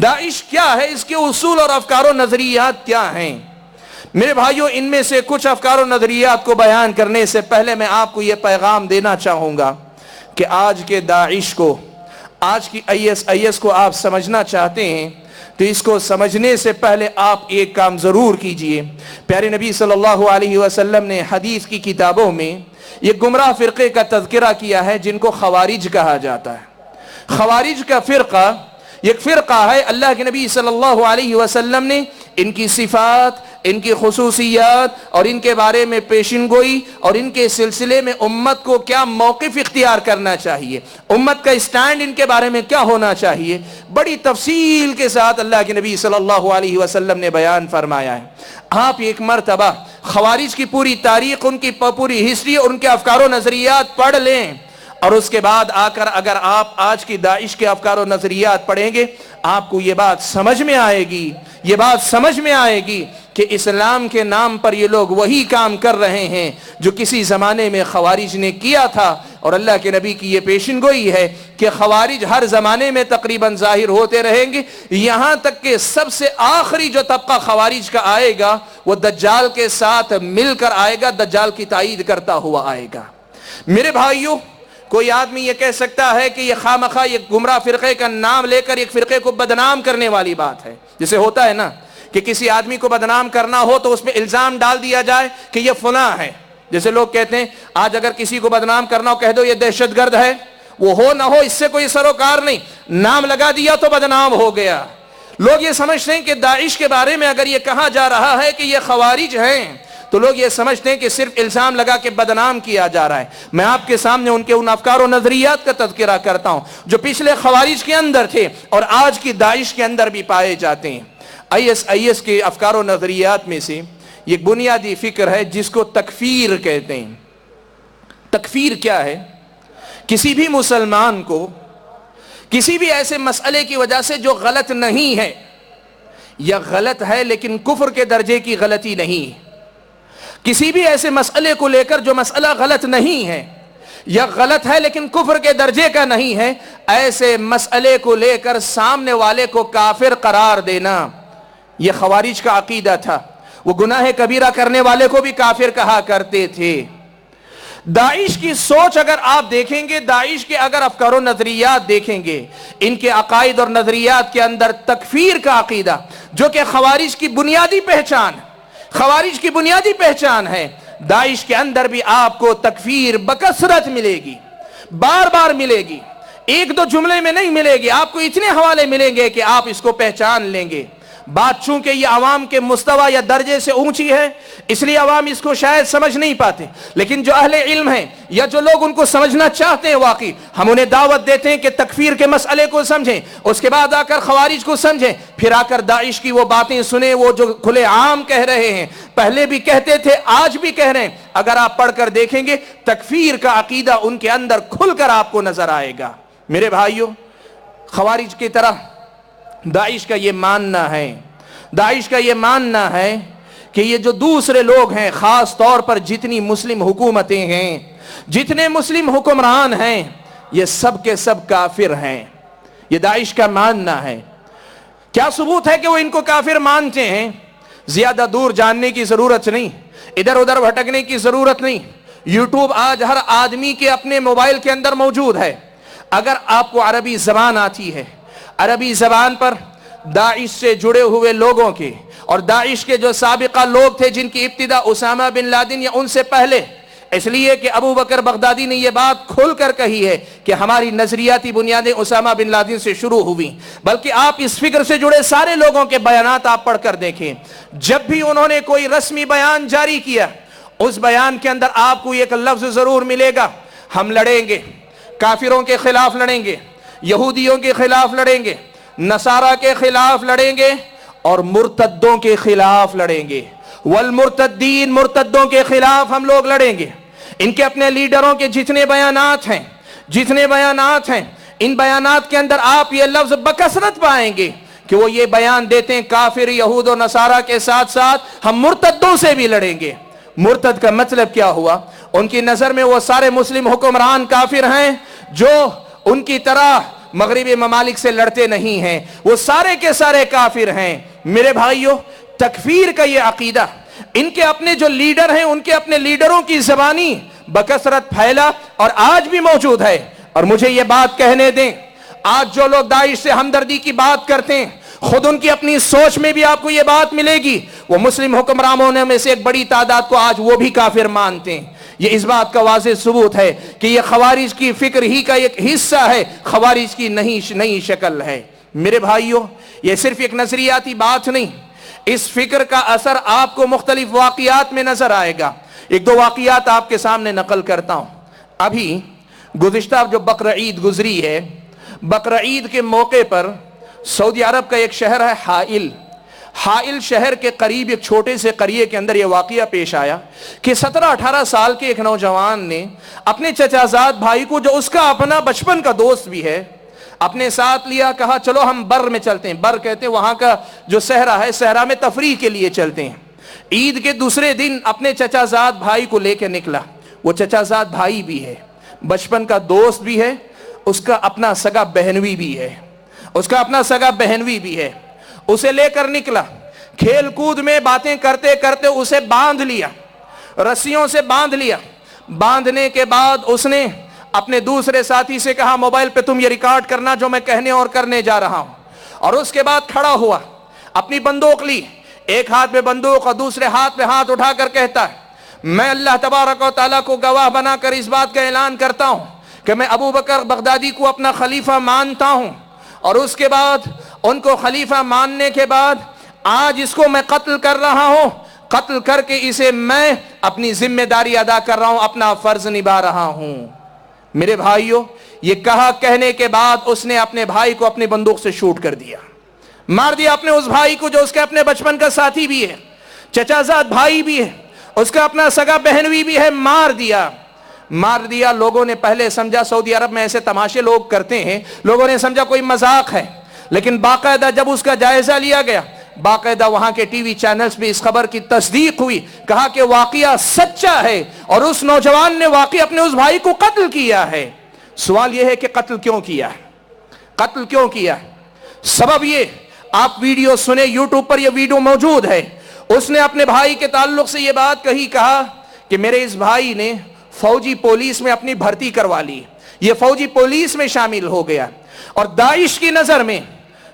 داعش کیا ہے، اس کے اصول اور افکار و نظریات کیا ہیں۔ میرے بھائیوں، ان میں سے کچھ افکار و نظریات کو بیان کرنے سے پہلے میں آپ کو یہ پیغام دینا چاہوں گا کہ آج کے داعش کو، آج کی ISIS کو آپ سمجھنا چاہتے ہیں تو اس کو سمجھنے سے پہلے آپ ایک کام ضرور کیجئے۔ پیارے نبی صلی اللہ علیہ وسلم نے حدیث کی کتابوں میں یہ گمراہ فرقے کا تذکرہ کیا ہے جن کو خوارج کہا جاتا ہے۔ خوارج کا فرقہ ایک فرقہ ہے اللہ کے نبی صلی اللہ علیہ وسلم نے ان کی صفات، ان کی خصوصیات اور ان کے بارے میں پیشن گوئی اور ان کے سلسلے میں امت کو کیا موقف اختیار کرنا چاہیے، امت کا اسٹینڈ ان کے بارے میں کیا ہونا چاہیے، بڑی تفصیل کے ساتھ اللہ کے نبی صلی اللہ علیہ وسلم نے بیان فرمایا ہے۔ آپ ایک مرتبہ خوارج کی پوری تاریخ، ان کی پوری ہسٹری اور ان کے افکار و نظریات پڑھ لیں، اور اس کے بعد آ کر اگر آپ آج کی داعش کے افکار و نظریات پڑھیں گے، آپ کو یہ بات سمجھ میں آئے گی، یہ بات سمجھ میں آئے گی کہ اسلام کے نام پر یہ لوگ وہی کام کر رہے ہیں جو کسی زمانے میں خوارج نے کیا تھا۔ اور اللہ کے نبی کی یہ پیشن گوئی ہے کہ خوارج ہر زمانے میں تقریباً ظاہر ہوتے رہیں گے، یہاں تک کہ سب سے آخری جو طبقہ خوارج کا آئے گا وہ دجال کے ساتھ مل کر آئے گا، دجال کی تائید کرتا ہوا آئے گا۔ میرے بھائیوں، کوئی آدمی یہ کہہ سکتا ہے کہ یہ خامخواہ یہ گمراہ فرقے کا نام لے کر ایک فرقے کو بدنام کرنے والی بات ہے، جسے ہوتا ہے نا کہ کسی آدمی کو بدنام کرنا ہو تو اس پہ الزام ڈال دیا جائے کہ یہ فلاں ہے۔ جیسے لوگ کہتے ہیں آج اگر کسی کو بدنام کرنا ہو کہہ دو یہ دہشت گرد ہے، وہ ہو نہ ہو اس سے کوئی سروکار نہیں، نام لگا دیا تو بدنام ہو گیا۔ لوگ یہ سمجھتے ہیں کہ داعش کے بارے میں اگر یہ کہا جا رہا ہے کہ یہ خوارج ہیں تو لوگ یہ سمجھتے ہیں کہ صرف الزام لگا کے بدنام کیا جا رہا ہے۔ میں آپ کے سامنے ان کے ان افکار و نظریات کا تذکرہ کرتا ہوں جو پچھلے خوارج کے اندر تھے اور آج کی داعش کے اندر بھی پائے جاتے ہیں۔ آئی ایس کے افکار و نظریات میں سے ایک بنیادی فکر ہے جس کو تکفیر کہتے ہیں۔ تکفیر کیا ہے؟ کسی بھی مسلمان کو کسی بھی ایسے مسئلے کی وجہ سے جو غلط نہیں ہے یا غلط ہے لیکن کفر کے درجے کی غلطی نہیں، کسی بھی ایسے مسئلے کو لے کر جو مسئلہ غلط نہیں ہے یا غلط ہے لیکن کفر کے درجے کا نہیں ہے، ایسے مسئلے کو لے کر سامنے والے کو کافر قرار دینا، یہ خوارج کا عقیدہ تھا۔ وہ گناہ کبیرہ کرنے والے کو بھی کافر کہا کرتے تھے۔ داعش کی سوچ اگر آپ دیکھیں گے، داعش کے اگر افکار و نظریات دیکھیں گے، ان کے عقائد اور نظریات کے اندر تکفیر کا عقیدہ جو کہ خوارج کی بنیادی پہچان ہے، داعش کے اندر بھی آپ کو تکفیر بکثرت ملے گی، بار بار ملے گی، ایک دو جملے میں نہیں ملے گی، آپ کو اتنے حوالے ملیں گے کہ آپ اس کو پہچان لیں گے۔ بات چونکہ یہ عوام کے مستوی یا درجے سے اونچی ہے اس لیے عوام اس کو شاید سمجھ نہیں پاتے، لیکن جو اہل علم ہیں یا جو لوگ ان کو سمجھنا چاہتے ہیں واقعی، ہم انہیں دعوت دیتے ہیں کہ تکفیر کے مسئلے کو سمجھیں، اس کے بعد آ کر خوارج کو سمجھیں، پھر آ کر داعش کی وہ باتیں سنیں، وہ جو کھلے عام کہہ رہے ہیں، پہلے بھی کہتے تھے آج بھی کہہ رہے ہیں، اگر آپ پڑھ کر دیکھیں گے تکفیر کا عقیدہ ان کے اندر کھل کر آپ کو نظر آئے گا۔ میرے بھائیوں، خوارج کی طرح داعش کا یہ ماننا ہے کہ یہ جو دوسرے لوگ ہیں، خاص طور پر جتنی مسلم حکومتیں ہیں، جتنے مسلم حکمران ہیں، یہ سب کے سب کافر ہیں، یہ داعش کا ماننا ہے۔ کیا ثبوت ہے کہ وہ ان کو کافر مانتے ہیں؟ زیادہ دور جاننے کی ضرورت نہیں، ادھر ادھر بھٹکنے کی ضرورت نہیں، یوٹیوب آج ہر آدمی کے اپنے موبائل کے اندر موجود ہے۔ اگر آپ کو عربی زبان آتی ہے، عربی زبان پر داعش سے جڑے ہوئے لوگوں کے اور داعش کے جو سابقہ لوگ تھے جن کی ابتدا اسامہ بن لادن یا ان سے پہلے، اس لیے کہ ابو بکر بغدادی نے یہ بات کھول کر کہی ہے کہ ہماری نظریاتی بنیادیں اسامہ بن لادن سے شروع ہوئی، بلکہ آپ اس فکر سے جڑے سارے لوگوں کے بیانات آپ پڑھ کر دیکھیں، جب بھی انہوں نے کوئی رسمی بیان جاری کیا اس بیان کے اندر آپ کو ایک لفظ ضرور ملے گا، ہم لڑیں گے، کافروں کے خلاف لڑیں گے، یہودیوں کے خلاف لڑیں گے، نصارہ کے خلاف لڑیں گے اور مرتدوں کے خلاف لڑیں گے، والمرتدین، مرتدوں کے خلاف ہم لوگ لڑیں گے۔ ان کے اپنے لیڈروں کے جتنے بیانات ہیں ان بیانات کے اندر آپ یہ لفظ بکثرت پائیں گے کہ وہ یہ بیان دیتے ہیں کافر یہود و نصارہ کے ساتھ ساتھ ہم مرتدوں سے بھی لڑیں گے۔ مرتد کا مطلب کیا ہوا؟ ان کی نظر میں وہ سارے مسلم حکمران کافر ہیں جو ان کی طرح مغربی ممالک سے لڑتے نہیں ہیں، وہ سارے کے سارے کافر ہیں۔ میرے بھائیوں، تکفیر کا یہ عقیدہ ان کے اپنے جو لیڈر ہیں ان کے اپنے لیڈروں کی زبانی بکثرت پھیلا اور آج بھی موجود ہے۔ اور مجھے یہ بات کہنے دیں، آج جو لوگ داعش سے ہمدردی کی بات کرتے ہیں خود ان کی اپنی سوچ میں بھی آپ کو یہ بات ملے گی، وہ مسلم حکمرانوں میں سے ایک بڑی تعداد کو آج وہ بھی کافر مانتے ہیں۔ یہ اس بات کا واضح ثبوت ہے کہ یہ خوارج کی فکر ہی کا ایک حصہ ہے، خوارج کی نئی شکل ہے۔ میرے بھائیوں یہ صرف ایک نظریاتی بات نہیں، اس فکر کا اثر آپ کو مختلف واقعات میں نظر آئے گا۔ ایک دو واقعات آپ کے سامنے نقل کرتا ہوں۔ ابھی گزشتہ جو بقر عید گزری ہے، بقر عید کے موقع پر سعودی عرب کا ایک شہر ہے حائل شہر کے قریب ایک چھوٹے سے قریے کے اندر یہ واقعہ پیش آیا کہ 17-18 سال کے ایک نوجوان نے اپنے چچا زاد بھائی کو، جو اس کا اپنا بچپن کا دوست بھی ہے، اپنے ساتھ لیا، کہا چلو ہم بر میں چلتے ہیں۔ بر کہتے ہیں وہاں کا جو صحرا ہے، صحرا میں تفریح کے لیے چلتے ہیں۔ عید کے دوسرے دن اپنے چچا زاد بھائی کو لے کے نکلا۔ وہ چچا زاد بھائی بھی ہے، بچپن کا دوست بھی ہے، اس کا اپنا سگا بہنوئی بھی ہے، اسے لے کر نکلا۔ کھیل کود میں باتیں کرتے کرتے اسے باندھ لیا، رسیوں سے باندھ لیا۔ باندھنے کے بعد اس نے اپنے دوسرے ساتھی سے کہا موبائل پہ تم یہ ریکارڈ کرنا جو میں کہنے اور کرنے جا رہا ہوں۔ اور اس کے بعد کھڑا ہوا، اپنی بندوق لی، ایک ہاتھ میں بندوق اور دوسرے ہاتھ پہ ہاتھ اٹھا کر کہتا ہے میں اللہ تبارک و تعالیٰ کو گواہ بنا کر اس بات کا اعلان کرتا ہوں کہ میں ابو بکر بغدادی کو اپنا خلیفہ مانتا ہوں، اور اس کے بعد ان کو خلیفہ ماننے کے بعد آج اس کو میں قتل کر رہا ہوں، قتل کر کے اسے میں اپنی ذمہ داری ادا کر رہا ہوں، اپنا فرض نبھا رہا ہوں۔ میرے بھائیوں یہ کہنے کے بعد اس نے اپنے بھائی کو اپنی بندوق سے شوٹ کر دیا، مار دیا اپنے اس بھائی کو جو اس کے اپنے بچپن کا ساتھی بھی ہے، چچا زاد بھائی بھی ہے، اس کا اپنا سگا بہنوئی بھی ہے، مار دیا۔ لوگوں نے پہلے سمجھا، سعودی عرب میں ایسے تماشے لوگ کرتے ہیں، لوگوں نے سمجھا کوئی مذاق ہے، لیکن باقاعدہ جب اس کا جائزہ لیا گیا، باقاعدہ وہاں کے ٹی وی چینلز پہ اس خبر کی تصدیق ہوئی، کہا کہ واقعہ سچا ہے اور اس نوجوان نے واقعی اپنے اس بھائی کو قتل کیا ہے۔ سوال یہ ہے کہ قتل کیوں کیا ہے؟ سبب یہ، آپ ویڈیو سنیں، یوٹیوب پر یہ ویڈیو موجود ہے۔ اس نے اپنے بھائی کے تعلق سے یہ بات کہا کہ میرے اس بھائی نے فوجی پولیس میں اپنی بھرتی کروا لی، یہ فوجی پولیس میں شامل ہو گیا، اور داعش کی نظر میں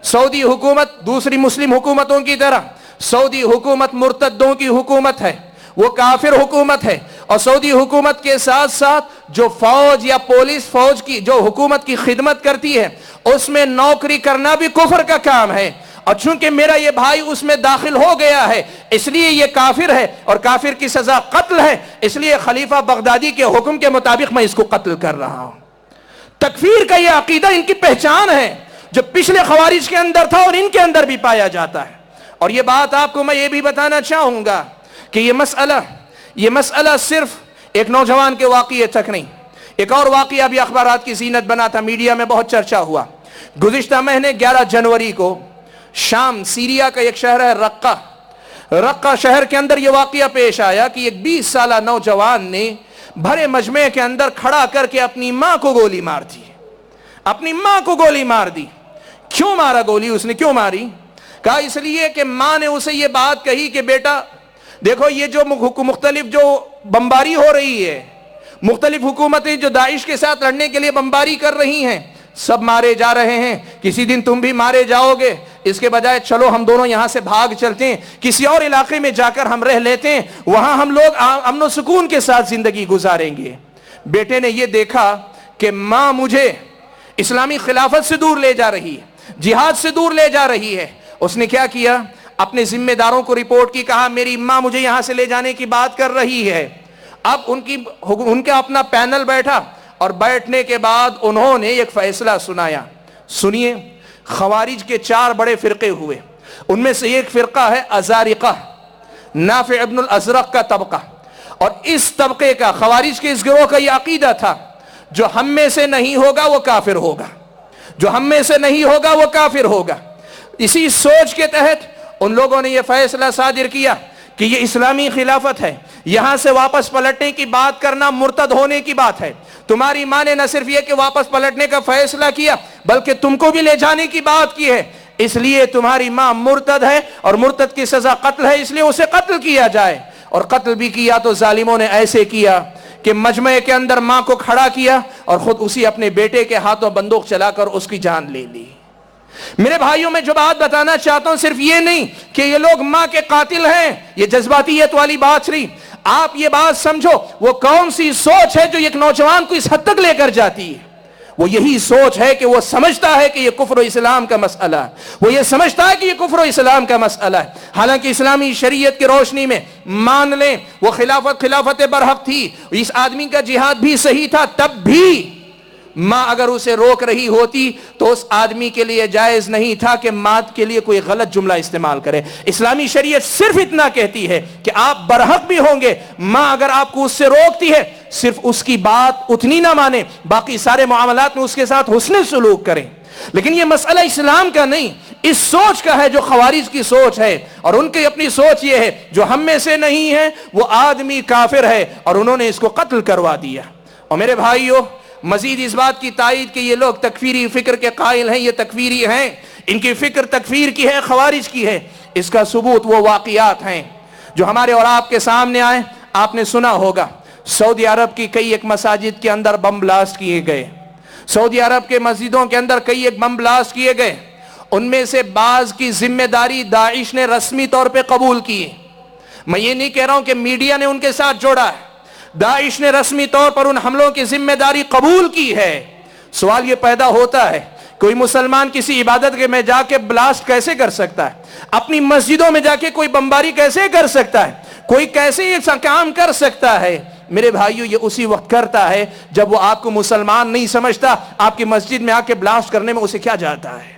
سعودی حکومت دوسری مسلم حکومتوں کی طرح سعودی حکومت مرتدوں کی حکومت ہے، وہ کافر حکومت ہے، اور سعودی حکومت کے ساتھ ساتھ جو فوج یا پولیس فوج کی جو حکومت کی خدمت کرتی ہے اس میں نوکری کرنا بھی کفر کا کام ہے، اور چونکہ میرا یہ بھائی اس میں داخل ہو گیا ہے اس لیے یہ کافر ہے اور کافر کی سزا قتل ہے، اس لیے خلیفہ بغدادی کے حکم کے مطابق میں اس کو قتل کر رہا ہوں۔ تکفیر کا یہ عقیدہ ان کی پہچان ہے جو پچھلے خوارج کے اندر تھا اور ان کے اندر بھی پایا جاتا ہے۔ اور یہ بات آپ کو میں یہ بھی بتانا چاہوں گا کہ یہ مسئلہ صرف ایک نوجوان کے واقعے تک نہیں، ایک اور واقعہ بھی اخبارات کی زینت بنا تھا، میڈیا میں بہت چرچا ہوا۔ گزشتہ مہینے 11 جنوری کو شام سیریا کا ایک شہر ہے رقہ شہر کے اندر یہ واقعہ پیش آیا کہ ایک 20 سالہ نوجوان نے بھرے مجمع کے اندر کھڑا کر کے اپنی ماں کو گولی مار دی۔ کیوں مارا گولی اس نے؟ کیوں ماری؟ کہا اس لیے کہ ماں نے اسے یہ بات کہی کہ بیٹا دیکھو یہ جو مختلف جو بمباری ہو رہی ہے، مختلف حکومتیں جو داعش کے ساتھ لڑنے کے لیے بمباری کر رہی ہیں، سب مارے جا رہے ہیں، کسی دن تم بھی مارے جاؤ گے، اس کے بجائے چلو ہم دونوں یہاں سے بھاگ چلتے ہیں، کسی اور علاقے میں جا کر ہم رہ لیتے ہیں، وہاں ہم لوگ امن و سکون کے ساتھ زندگی گزاریں گے۔ بیٹے نے یہ دیکھا کہ ماں مجھے اسلامی خلافت سے دور لے جا رہی ہے، جہاد سے دور لے جا رہی ہے، اس نے کیا کیا؟ اپنے ذمہ داروں کو رپورٹ کی، کہا میری ماں مجھے یہاں سے لے جانے کی بات کر رہی ہے۔ اب ان کا اپنا پینل بیٹھا، اور بیٹھنے کے بعد انہوں نے ایک فیصلہ سنایا۔ سنیے، خوارج کے 4 بڑے فرقے ہوئے، ان میں سے ایک فرقہ ہے ازارقہ، نافع ابن الازرق کا طبقہ، اور اس طبقے کا، خوارج کے اس گروہ کا یہ عقیدہ تھا جو ہم میں سے نہیں ہوگا وہ کافر ہوگا، اسی سوچ کے تحت ان لوگوں نے یہ فیصلہ صادر کیا کہ یہ اسلامی خلافت ہے، یہاں سے واپس پلٹنے کی بات کرنا مرتد ہونے کی بات ہے۔ تمہاری ماں نے نہ صرف یہ کہ واپس پلٹنے کا فیصلہ کیا بلکہ تم کو بھی لے جانے کی بات کی ہے، اس لیے تمہاری ماں مرتد ہے اور مرتد کی سزا قتل ہے، اس لیے اسے قتل کیا جائے۔ اور قتل بھی کیا تو ظالموں نے ایسے کیا کہ مجمع کے اندر ماں کو کھڑا کیا اور خود اسی اپنے بیٹے کے ہاتھوں بندوق چلا کر اس کی جان لے لی۔ میرے بھائیوں میں جو بات بتانا چاہتا ہوں صرف یہ نہیں کہ یہ لوگ ماں کے قاتل ہیں، یہ جذباتیت والی بات نہیں، آپ یہ بات سمجھو وہ کون سی سوچ ہے جو ایک نوجوان کو اس حد تک لے کر جاتی ہے۔ وہ یہی سوچ ہے کہ وہ سمجھتا ہے کہ یہ کفر و اسلام کا مسئلہ ہے، وہ یہ سمجھتا ہے کہ یہ کفر و اسلام کا مسئلہ ہے، حالانکہ اسلامی شریعت کی روشنی میں مان لیں وہ خلافت برحق تھی، اس آدمی کا جہاد بھی صحیح تھا، تب بھی ماں اگر اسے روک رہی ہوتی تو اس آدمی کے لیے جائز نہیں تھا کہ ماں کے لیے کوئی غلط جملہ استعمال کرے۔ اسلامی شریعت صرف اتنا کہتی ہے کہ آپ برحق بھی ہوں گے، ماں اگر آپ کو اس سے روکتی ہے صرف اس کی بات اتنی نہ مانیں، باقی سارے معاملات میں اس کے ساتھ حسن سلوک کریں۔ لیکن یہ مسئلہ اسلام کا نہیں، اس سوچ کا ہے جو خوارج کی سوچ ہے، اور ان کی اپنی سوچ یہ ہے جو ہم میں سے نہیں ہے وہ آدمی کافر ہے، اور انہوں نے اس کو قتل کروا دیا۔ اور میرے بھائیو، مزید اس بات کی تائید کہ یہ لوگ تکفیری فکر کے قائل ہیں، یہ تکفیری ہیں، ان کی فکر تکفیر کی ہے، خوارج کی ہے، اس کا ثبوت وہ واقعات ہیں جو ہمارے اور آپ کے سامنے آئے۔ آپ نے سنا ہوگا سعودی عرب کی کئی ایک مساجد کے اندر بم بلاسٹ کیے گئے، سعودی عرب کے مسجدوں کے اندر کئی ایک بم بلاسٹ کیے گئے، ان میں سے بعض کی ذمہ داری داعش نے رسمی طور پہ قبول کی۔ میں یہ نہیں کہہ رہا ہوں کہ میڈیا نے ان کے ساتھ جوڑا ہے، داعش نے رسمی طور پر ان حملوں کی ذمہ داری قبول کی ہے۔ سوال یہ پیدا ہوتا ہے کوئی مسلمان کسی عبادت کے میں جا کے بلاسٹ کیسے کر سکتا ہے؟ اپنی مسجدوں میں جا کے کوئی بمباری کیسے کر سکتا ہے؟ کوئی کیسے یہ کام کر سکتا ہے؟ میرے بھائیو، یہ اسی وقت کرتا ہے جب وہ آپ کو مسلمان نہیں سمجھتا، آپ کی مسجد میں آ کے بلاسٹ کرنے میں اسے کیا جاتا ہے؟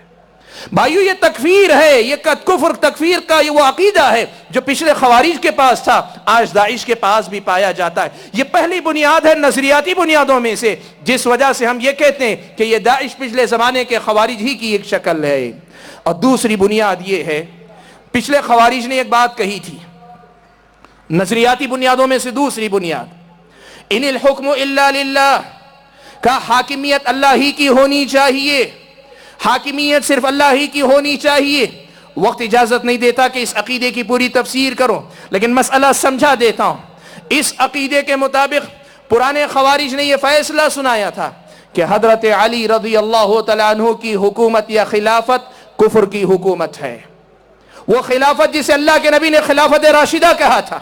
بھائیو، یہ تکفیر ہے، یہ کفر تکفیر کا یہ وہ عقیدہ ہے جو پچھلے خوارج کے پاس تھا، آج داعش کے پاس بھی پایا جاتا ہے۔ یہ پہلی بنیاد ہے نظریاتی بنیادوں میں سے، جس وجہ سے ہم یہ کہتے ہیں کہ یہ داعش پچھلے زمانے کے خوارج ہی کی ایک شکل ہے۔ اور دوسری بنیاد یہ ہے، پچھلے خوارج نے ایک بات کہی تھی، نظریاتی بنیادوں میں سے دوسری بنیاد، ان الحکم الا للہ، کا حاکمیت اللہ ہی کی ہونی چاہیے، حاکمیت صرف اللہ ہی کی ہونی چاہیے۔ وقت اجازت نہیں دیتا کہ اس عقیدے کی پوری تفسیر کروں، لیکن مسئلہ سمجھا دیتا ہوں۔ اس عقیدے کے مطابق پرانے خوارج نے یہ فیصلہ سنایا تھا کہ حضرت علی رضی اللہ تعالیٰ عنہ کی حکومت یا خلافت کفر کی حکومت ہے، وہ خلافت جسے اللہ کے نبی نے خلافت راشدہ کہا تھا۔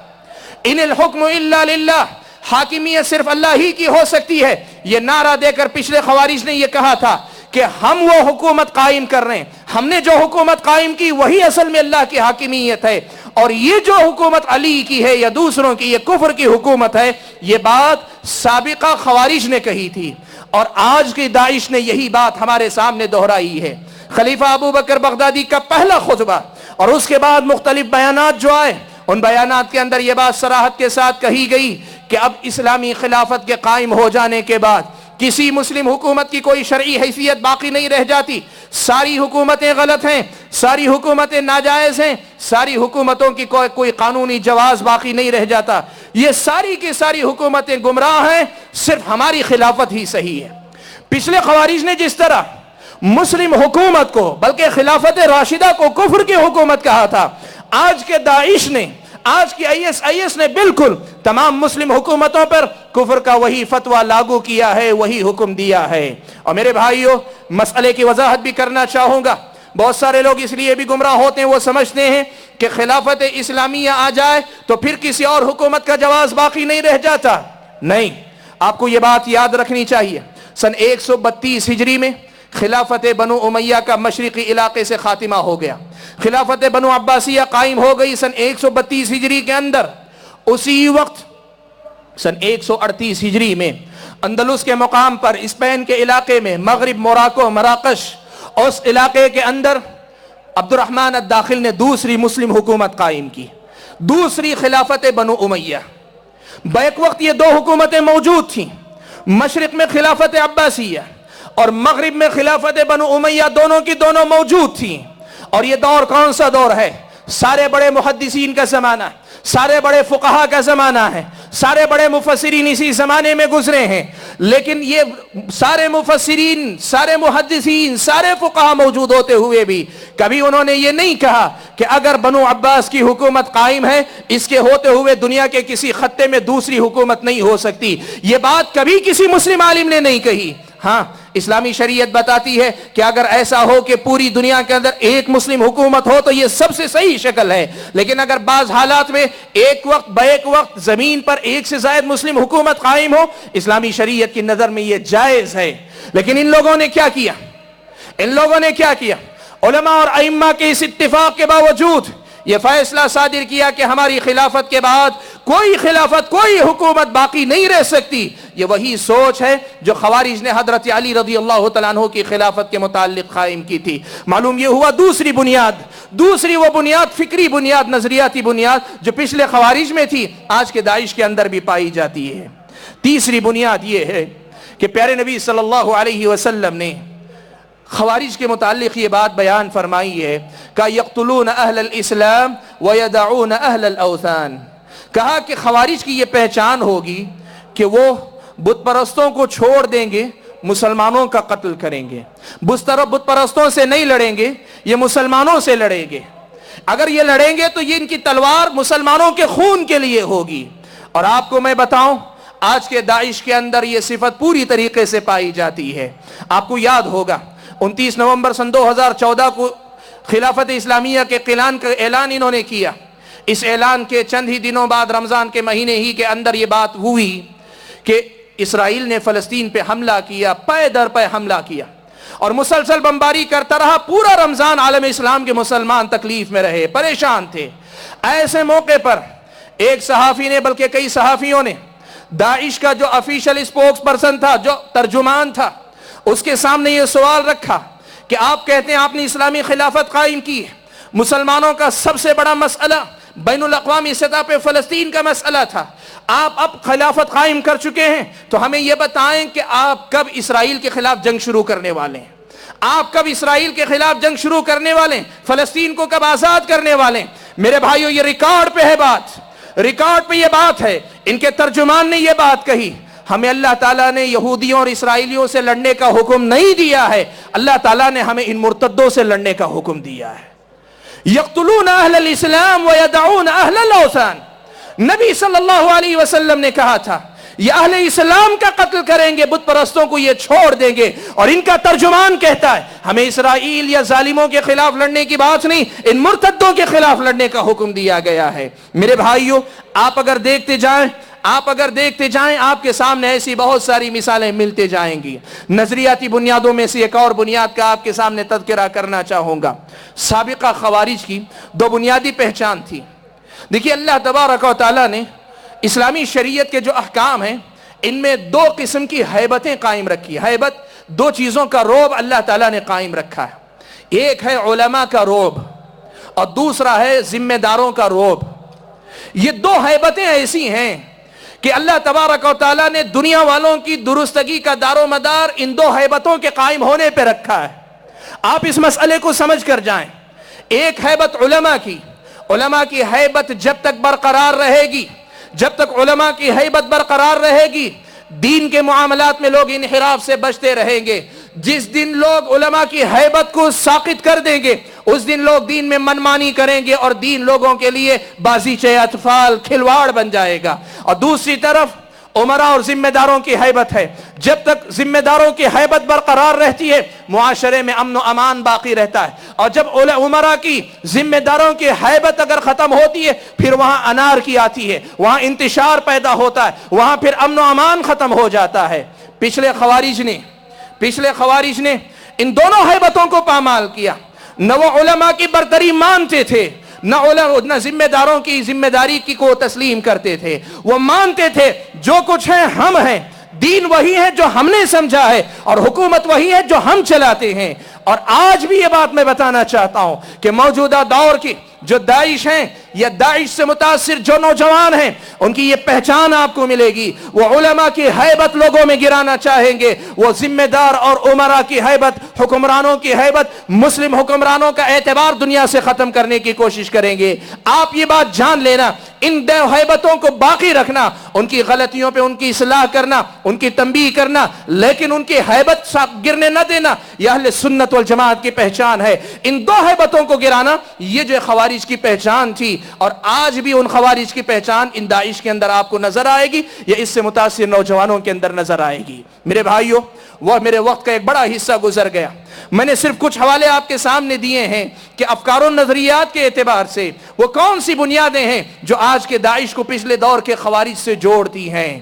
ان الحکم الا للہ، حاکمیت صرف اللہ ہی کی ہو سکتی ہے، یہ نعرہ دے کر پچھلے خوارج نے یہ کہا تھا کہ ہم وہ حکومت قائم کر رہے ہیں، ہم نے جو حکومت قائم کی وہی اصل میں اللہ کی حاکمیت ہے، اور یہ جو حکومت علی کی ہے یا دوسروں کی یہ کفر کی حکومت ہے۔ یہ بات سابقہ خوارج نے کہی تھی، اور آج کی داعش نے یہی بات ہمارے سامنے دہرائی ہے۔ خلیفہ ابو بکر بغدادی کا پہلا خطبہ اور اس کے بعد مختلف بیانات جو آئے، ان بیانات کے اندر یہ بات صراحت کے ساتھ کہی گئی کہ اب اسلامی خلافت کے قائم ہو جانے کے بعد کسی مسلم حکومت کی کوئی شرعی حیثیت باقی نہیں رہ جاتی، ساری حکومتیں غلط ہیں، ساری حکومتیں ناجائز ہیں، ساری حکومتوں کی کوئی قانونی جواز باقی نہیں رہ جاتا، یہ ساری کی ساری حکومتیں گمراہ ہیں، صرف ہماری خلافت ہی صحیح ہے۔ پچھلے خوارج نے جس طرح مسلم حکومت کو بلکہ خلافت راشدہ کو کفر کی حکومت کہا تھا، آج کے داعش نے، آج کی آئی ایس نے بالکل تمام مسلم حکومتوں پر کفر کا وہی فتویٰ لاگو کیا ہے، وہی حکم دیا ہے۔ اور میرے بھائیو، مسئلے کی وضاحت بھی کرنا چاہوں گا، بہت سارے لوگ اس لیے بھی گمراہ ہوتے ہیں، وہ سمجھتے ہیں کہ خلافت اسلامیہ آ جائے تو پھر کسی اور حکومت کا جواز باقی نہیں رہ جاتا۔ نہیں، آپ کو یہ بات یاد رکھنی چاہیے، سن 132 ہجری میں خلافت بنو امیہ کا مشرقی علاقے سے خاتمہ ہو گیا، خلافت بنو عباسیہ قائم ہو گئی سن 132 ہجری کے اندر۔ اسی وقت سن 138 ہجری میں اندلس کے مقام پر اسپین کے علاقے میں مغرب موراکو مراکش، اس علاقے کے اندر عبد الرحمن الداخل نے دوسری مسلم حکومت قائم کی، دوسری خلافت بنو امیہ۔ بیک وقت یہ دو حکومتیں موجود تھیں، مشرق میں خلافت عباسیہ اور مغرب میں خلافت بنو امیہ، دونوں کی دونوں موجود تھیں۔ اور یہ دور کون سا دور ہے؟ سارے بڑے محدثین کا زمانہ، سارے بڑے فقہا کا زمانہ ہے، سارے بڑے مفسرین اسی زمانے میں گزرے ہیں، لیکن یہ سارے مفسرین، سارے محدثین، سارے فقہا موجود ہوتے ہوئے بھی کبھی انہوں نے یہ نہیں کہا کہ اگر بنو عباس کی حکومت قائم ہے، اس کے ہوتے ہوئے دنیا کے کسی خطے میں دوسری حکومت نہیں ہو سکتی۔ یہ بات کبھی کسی مسلم عالم نے نہیں کہی۔ ہاں، اسلامی شریعت بتاتی ہے کہ اگر ایسا ہو کہ پوری دنیا کے اندر ایک مسلم حکومت ہو تو یہ سب سے صحیح شکل ہے، لیکن اگر بعض حالات میں ایک وقت بیک وقت زمین پر ایک سے زائد مسلم حکومت قائم ہو، اسلامی شریعت کی نظر میں یہ جائز ہے۔ لیکن ان لوگوں نے کیا کیا؟ ان لوگوں نے کیا کیا؟ علماء اور ائمہ کے اس اتفاق کے باوجود یہ فیصلہ صادر کیا کہ ہماری خلافت کے بعد کوئی خلافت، کوئی حکومت باقی نہیں رہ سکتی۔ یہ وہی سوچ ہے جو خوارج نے حضرت علی رضی اللہ تعالیٰ عنہ کی خلافت کے متعلق قائم کی تھی۔ معلوم یہ ہوا دوسری وہ بنیاد فکری بنیاد، نظریاتی بنیاد جو پچھلے خوارج میں تھی، آج کے داعش کے اندر بھی پائی جاتی ہے۔ تیسری بنیاد یہ ہے کہ پیارے نبی صلی اللہ علیہ وسلم نے خوارج کے متعلق یہ بات بیان فرمائی ہے کہ یقتلون اہل الاسلام ویدعون اہل الاوثان، کہا کہ خوارج کی یہ پہچان ہوگی کہ وہ بت پرستوں کو چھوڑ دیں گے، مسلمانوں کا قتل کریں گے، بت پرستوں سے نہیں لڑیں گے، یہ مسلمانوں سے لڑیں گے، اگر یہ لڑیں گے تو یہ ان کی تلوار مسلمانوں کے خون کے لیے ہوگی۔ اور آپ کو میں بتاؤں آج کے داعش کے اندر یہ صفت پوری طریقے سے پائی جاتی ہے۔ آپ کو یاد ہوگا 29 نومبر سن 2014 کو خلافت اسلامیہ کے اعلان انہوں نے کیا۔ اس اعلان کے چند ہی دنوں بعد رمضان کے مہینے ہی کے اندر یہ بات ہوئی کہ اسرائیل نے فلسطین پہ حملہ کیا، پے در پے حملہ کیا اور مسلسل بمباری کرتا رہا۔ پورا رمضان عالم اسلام کے مسلمان تکلیف میں رہے، پریشان تھے۔ ایسے موقع پر ایک صحافی نے، بلکہ کئی صحافیوں نے، داعش کا جو آفیشل اسپوکس پرسن تھا، جو ترجمان تھا، اس کے سامنے یہ سوال رکھا کہ آپ کہتے ہیں آپ نے اسلامی خلافت قائم کی، مسلمانوں کا سب سے بڑا مسئلہ بین الاقوامی سطح پہ فلسطین کا مسئلہ تھا، آپ اب خلافت قائم کر چکے ہیں، تو ہمیں یہ بتائیں کہ آپ کب اسرائیل کے خلاف جنگ شروع کرنے والے ہیں؟ آپ کب اسرائیل کے خلاف جنگ شروع کرنے والے ہیں؟ فلسطین کو کب آزاد کرنے والے ہیں؟ میرے بھائیو، یہ ریکارڈ پہ ہے بات، ریکارڈ پہ یہ بات ہے، ان کے ترجمان نے یہ بات کہی۔ ہمیں اللہ تعالیٰ نے یہودیوں اور اسرائیلیوں سے لڑنے کا حکم نہیں دیا ہے، اللہ تعالیٰ نے ہمیں ان مرتدوں سے لڑنے کا حکم دیا ہے۔ یقتلون اہل الاسلام ویدعون اہل الاوثان، نبی صلی اللہ علیہ وسلم نے کہا تھا یہ اہل اسلام کا قتل کریں گے، بت پرستوں کو یہ چھوڑ دیں گے۔ اور ان کا ترجمان کہتا ہے ہمیں اسرائیل یا ظالموں کے خلاف لڑنے کی بات نہیں، ان مرتدوں کے خلاف لڑنے کا حکم دیا گیا ہے۔ میرے بھائیو، آپ اگر دیکھتے جائیں آپ کے سامنے ایسی بہت ساری مثالیں ملتے جائیں گی۔ نظریاتی بنیادوں میں سے ایک اور بنیاد کا آپ کے سامنے تذکرہ کرنا چاہوں گا۔ سابقہ خوارج کی دو بنیادی پہچان تھی۔ دیکھیے، اللہ تبارک و تعالیٰ نے اسلامی شریعت کے جو احکام ہیں ان میں دو قسم کی ہیبتیں قائم رکھی۔ ہیبت، دو چیزوں کا رعب اللہ تعالیٰ نے قائم رکھا ہے، ایک ہے علماء کا رعب اور دوسرا ہے ذمہ داروں کا رعب۔ یہ دو ہیبتیں ایسی ہیں کہ اللہ تبارک و تعالیٰ نے دنیا والوں کی درستگی کا دار و مدار ان دو ہیبتوں کے قائم ہونے پہ رکھا ہے۔ آپ اس مسئلے کو سمجھ کر جائیں۔ ایک ہیبت علماء کی ہیبت جب تک برقرار رہے گی، جب تک علماء کی ہیبت برقرار رہے گی، دین کے معاملات میں لوگ انحراف سے بچتے رہیں گے۔ جس دن لوگ علماء کی ہیبت کو ساقط کر دیں گے، اس دن لوگ دین میں منمانی کریں گے اور دین لوگوں کے لیے بازیچے اطفال، کھلواڑ بن جائے گا۔ اور دوسری طرف عمراء اور ذمہ داروں کی ہیبت ہے۔ جب تک ذمہ داروں کی ہیبت برقرار رہتی ہے، معاشرے میں امن و امان باقی رہتا ہے، اور جب عمراء کی، ذمہ داروں کی ہیبت اگر ختم ہوتی ہے، پھر وہاں انار کی آتی ہے، وہاں انتشار پیدا ہوتا ہے، وہاں پھر امن و امان ختم ہو جاتا ہے۔ پچھلے خوارج نے ان دونوں ہیبتوں کو پامال کیا۔ نہ وہ علماء کی برتری مانتے تھے، نہ ذمہ داروں کی ذمہ داری کی کو تسلیم کرتے تھے۔ وہ مانتے تھے جو کچھ ہے ہم ہیں، دین وہی ہے جو ہم نے سمجھا ہے اور حکومت وہی ہے جو ہم چلاتے ہیں۔ اور آج بھی یہ بات میں بتانا چاہتا ہوں کہ موجودہ دور کی جو داعش ہیں یا داعش سے متاثر جو نوجوان ہیں، ان کی یہ پہچان آپ کو ملے گی۔ وہ علماء کی ہیبت لوگوں میں گرانا چاہیں گے، وہ ذمہ دار اور عمراء کی ہیبت، حکمرانوں کی ہیبت، مسلم حکمرانوں کا اعتبار دنیا سے ختم کرنے کی کوشش کریں گے۔ آپ یہ بات جان لینا، ان دو ہیبتوں کو باقی رکھنا، ان کی غلطیوں پہ ان کی اصلاح کرنا، ان کی تنبیہ کرنا، لیکن ان کی ہیبت گرنے نہ دینا، یہ اہل سنت والجماعت کی پہچان ہے۔ ان دو ہیبتوں کو گرانا، یہ جو خوارج کی پہچان تھی، اور آج بھی ان خوارج کی پہچان ان داعش کے اندر آپ کو نظر آئے گی، یا اس سے متاثر نوجوانوں کے اندر نظر آئے گی۔ میرے بھائیو، وہ میرے وقت کا ایک بڑا حصہ گزر گیا، میں نے صرف کچھ حوالے آپ کے سامنے دیے ہیں کہ افکار و نظریات کے اعتبار سے وہ کون سی بنیادیں ہیں جو آج کے داعش کو پچھلے دور کے خوارج سے جوڑتی ہیں۔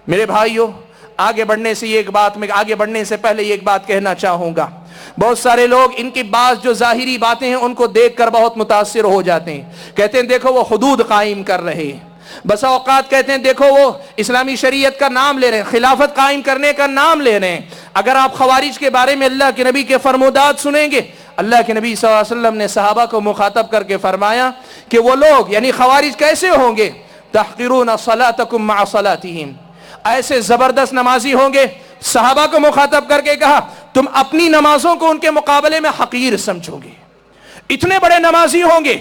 میرے بھائیو، آگے بڑھنے سے پہلے ایک بات کہنا چاہوں گا. بہت سارے لوگ ان کی بعض جو ظاہری باتیں ہیں ان کو دیکھ کر بہت متاثر ہو جاتے ہیں. کہتے ہیں دیکھو وہ حدود قائم کر رہے ہیں. بسا اوقات کہتے ہیں دیکھو وہ اسلامی شریعت کا نام لے رہے ہیں, خلافت قائم کرنے کا نام لے رہے ہیں. اگر آپ خوارج کے بارے میں اللہ کے نبی کے فرمودات سنیں گے, اللہ کے نبی صلی اللہ علیہ وسلم نے صحابہ کو مخاطب کر کے فرمایا کہ وہ لوگ یعنی خوارج کیسے ہوں گے, تحقرون صلاتکم مع صلاتہم, ایسے زبردست نمازی ہوں گے. صحابہ کو مخاطب کر کے کہا تم اپنی نمازوں کو ان کے مقابلے میں حقیر سمجھو گے. اتنے بڑے نمازی ہوں گے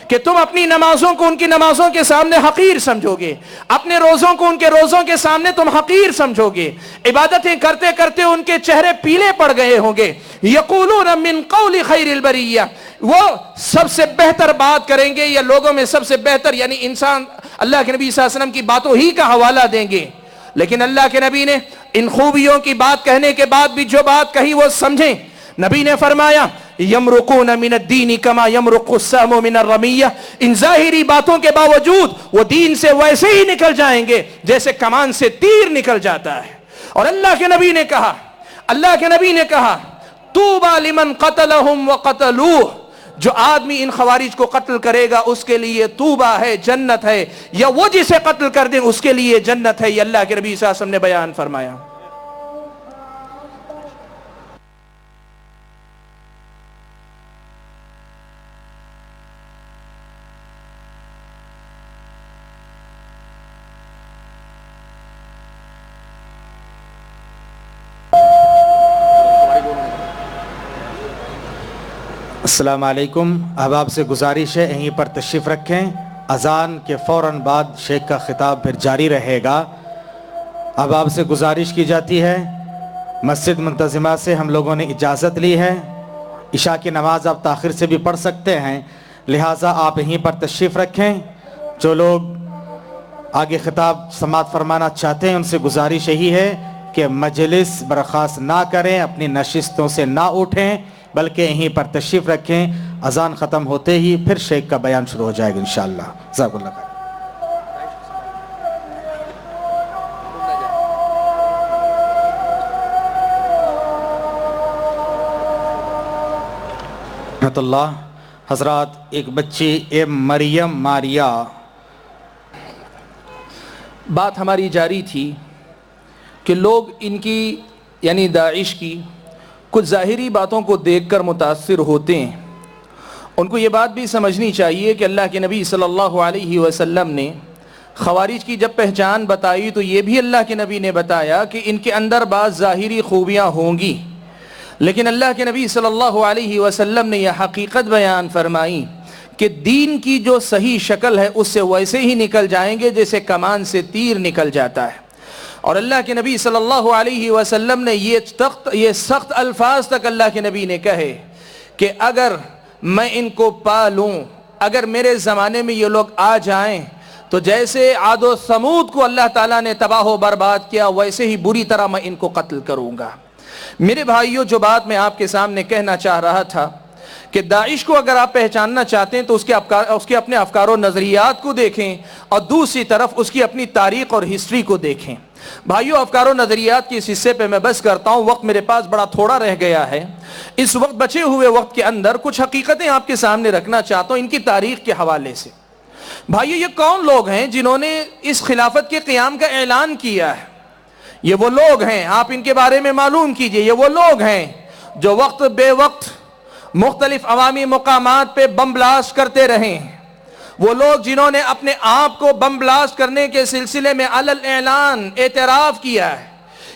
کہ تم اپنی نمازوں کو ان کی نمازوں کے سامنے حقیر سمجھو گے, اپنے روزوں کو ان کے روزوں کے سامنے تم حقیر سمجھو گے. عبادتیں کرتے کرتے ان کے چہرے پیلے پڑ گئے ہوں گے. یقولون من قول خیر البریہ, وہ سب سے بہتر بات کریں گے یا لوگوں میں سب سے بہتر یعنی انسان اللہ کے نبی صلی اللہ علیہ وسلم کی باتوں ہی کا حوالہ دیں گے. لیکن اللہ کے نبی نے ان خوبیوں کی بات کہنے کے بعد بھی جو بات کہی وہ سمجھیں. نبی نے فرمایا یمرقون من الدین کما یمرق السهم من الرمیہ, ان ظاہری باتوں کے باوجود وہ دین سے ویسے ہی نکل جائیں گے جیسے کمان سے تیر نکل جاتا ہے. اور اللہ کے نبی نے کہا طوبی لمن قتلهم وقتلوه, جو آدمی ان خوارج کو قتل کرے گا اس کے لیے طوبہ ہے, جنت ہے, یا وہ جسے قتل کر دیں اس کے لیے جنت ہے. یہ اللہ کے نبی صلی اللہ علیہ وسلم نے بیان فرمایا. السلام علیکم. احباب سے گزارش ہے یہیں پر تشریف رکھیں. اذان کے فوراً بعد شیخ کا خطاب پھر جاری رہے گا. احباب سے گزارش کی جاتی ہے, مسجد منتظمہ سے ہم لوگوں نے اجازت لی ہے, عشاء کی نماز آپ تاخیر سے بھی پڑھ سکتے ہیں, لہٰذا آپ یہیں پر تشریف رکھیں. جو لوگ آگے خطاب سماعت فرمانا چاہتے ہیں ان سے گزارش یہی ہے کہ مجلس برخاست نہ کریں, اپنی نشستوں سے نہ اٹھیں, بلکہ یہیں پر تشریف رکھیں. اذان ختم ہوتے ہی پھر شیخ کا بیان شروع ہو جائے گا انشاءاللہ. جزاک اللہ خیر. رحمت اللہ. حضرات, ایک بچی مریم ماریا, بات ہماری جاری تھی کہ لوگ ان کی یعنی داعش کی کچھ ظاہری باتوں کو دیکھ کر متاثر ہوتے ہیں. ان کو یہ بات بھی سمجھنی چاہیے کہ اللہ کے نبی صلی اللہ علیہ وسلم نے خوارج کی جب پہچان بتائی تو یہ بھی اللہ کے نبی نے بتایا کہ ان کے اندر بعض ظاہری خوبیاں ہوں گی, لیکن اللہ کے نبی صلی اللہ علیہ وسلم نے یہ حقیقت بیان فرمائی کہ دین کی جو صحیح شکل ہے اس سے ویسے ہی نکل جائیں گے جیسے کمان سے تیر نکل جاتا ہے. اور اللہ کے نبی صلی اللہ علیہ وسلم نے یہ سخت الفاظ تک اللہ کے نبی نے کہے کہ اگر میں ان کو پالوں, اگر میرے زمانے میں یہ لوگ آ جائیں تو جیسے عاد و ثمود کو اللہ تعالیٰ نے تباہ و برباد کیا ویسے ہی بری طرح میں ان کو قتل کروں گا. میرے بھائیوں, جو بات میں آپ کے سامنے کہنا چاہ رہا تھا کہ داعش کو اگر آپ پہچاننا چاہتے ہیں تو اس کے اپنے افکار و نظریات کو دیکھیں اور دوسری طرف اس کی اپنی تاریخ اور ہسٹری کو دیکھیں. بھائیوں, افکار و نظریات کی اس حصے پہ میں بس کرتا ہوں, وقت میرے پاس بڑا تھوڑا رہ گیا ہے. اس وقت بچے ہوئے وقت کے اندر کچھ حقیقتیں آپ کے سامنے رکھنا چاہتا ہوں ان کی تاریخ کے حوالے سے. بھائیوں, یہ کون لوگ ہیں جنہوں نے اس خلافت کے قیام کا اعلان کیا ہے؟ یہ وہ لوگ ہیں, آپ ان کے بارے میں معلوم کیجئے. یہ وہ لوگ ہیں جو وقت بے وقت مختلف عوامی مقامات پہ بم بلاسٹ کرتے رہے ہیں. وہ لوگ جنہوں نے اپنے آپ کو بم بلاسٹ کرنے کے سلسلے میں علل اعلان اعتراف کیا ہے.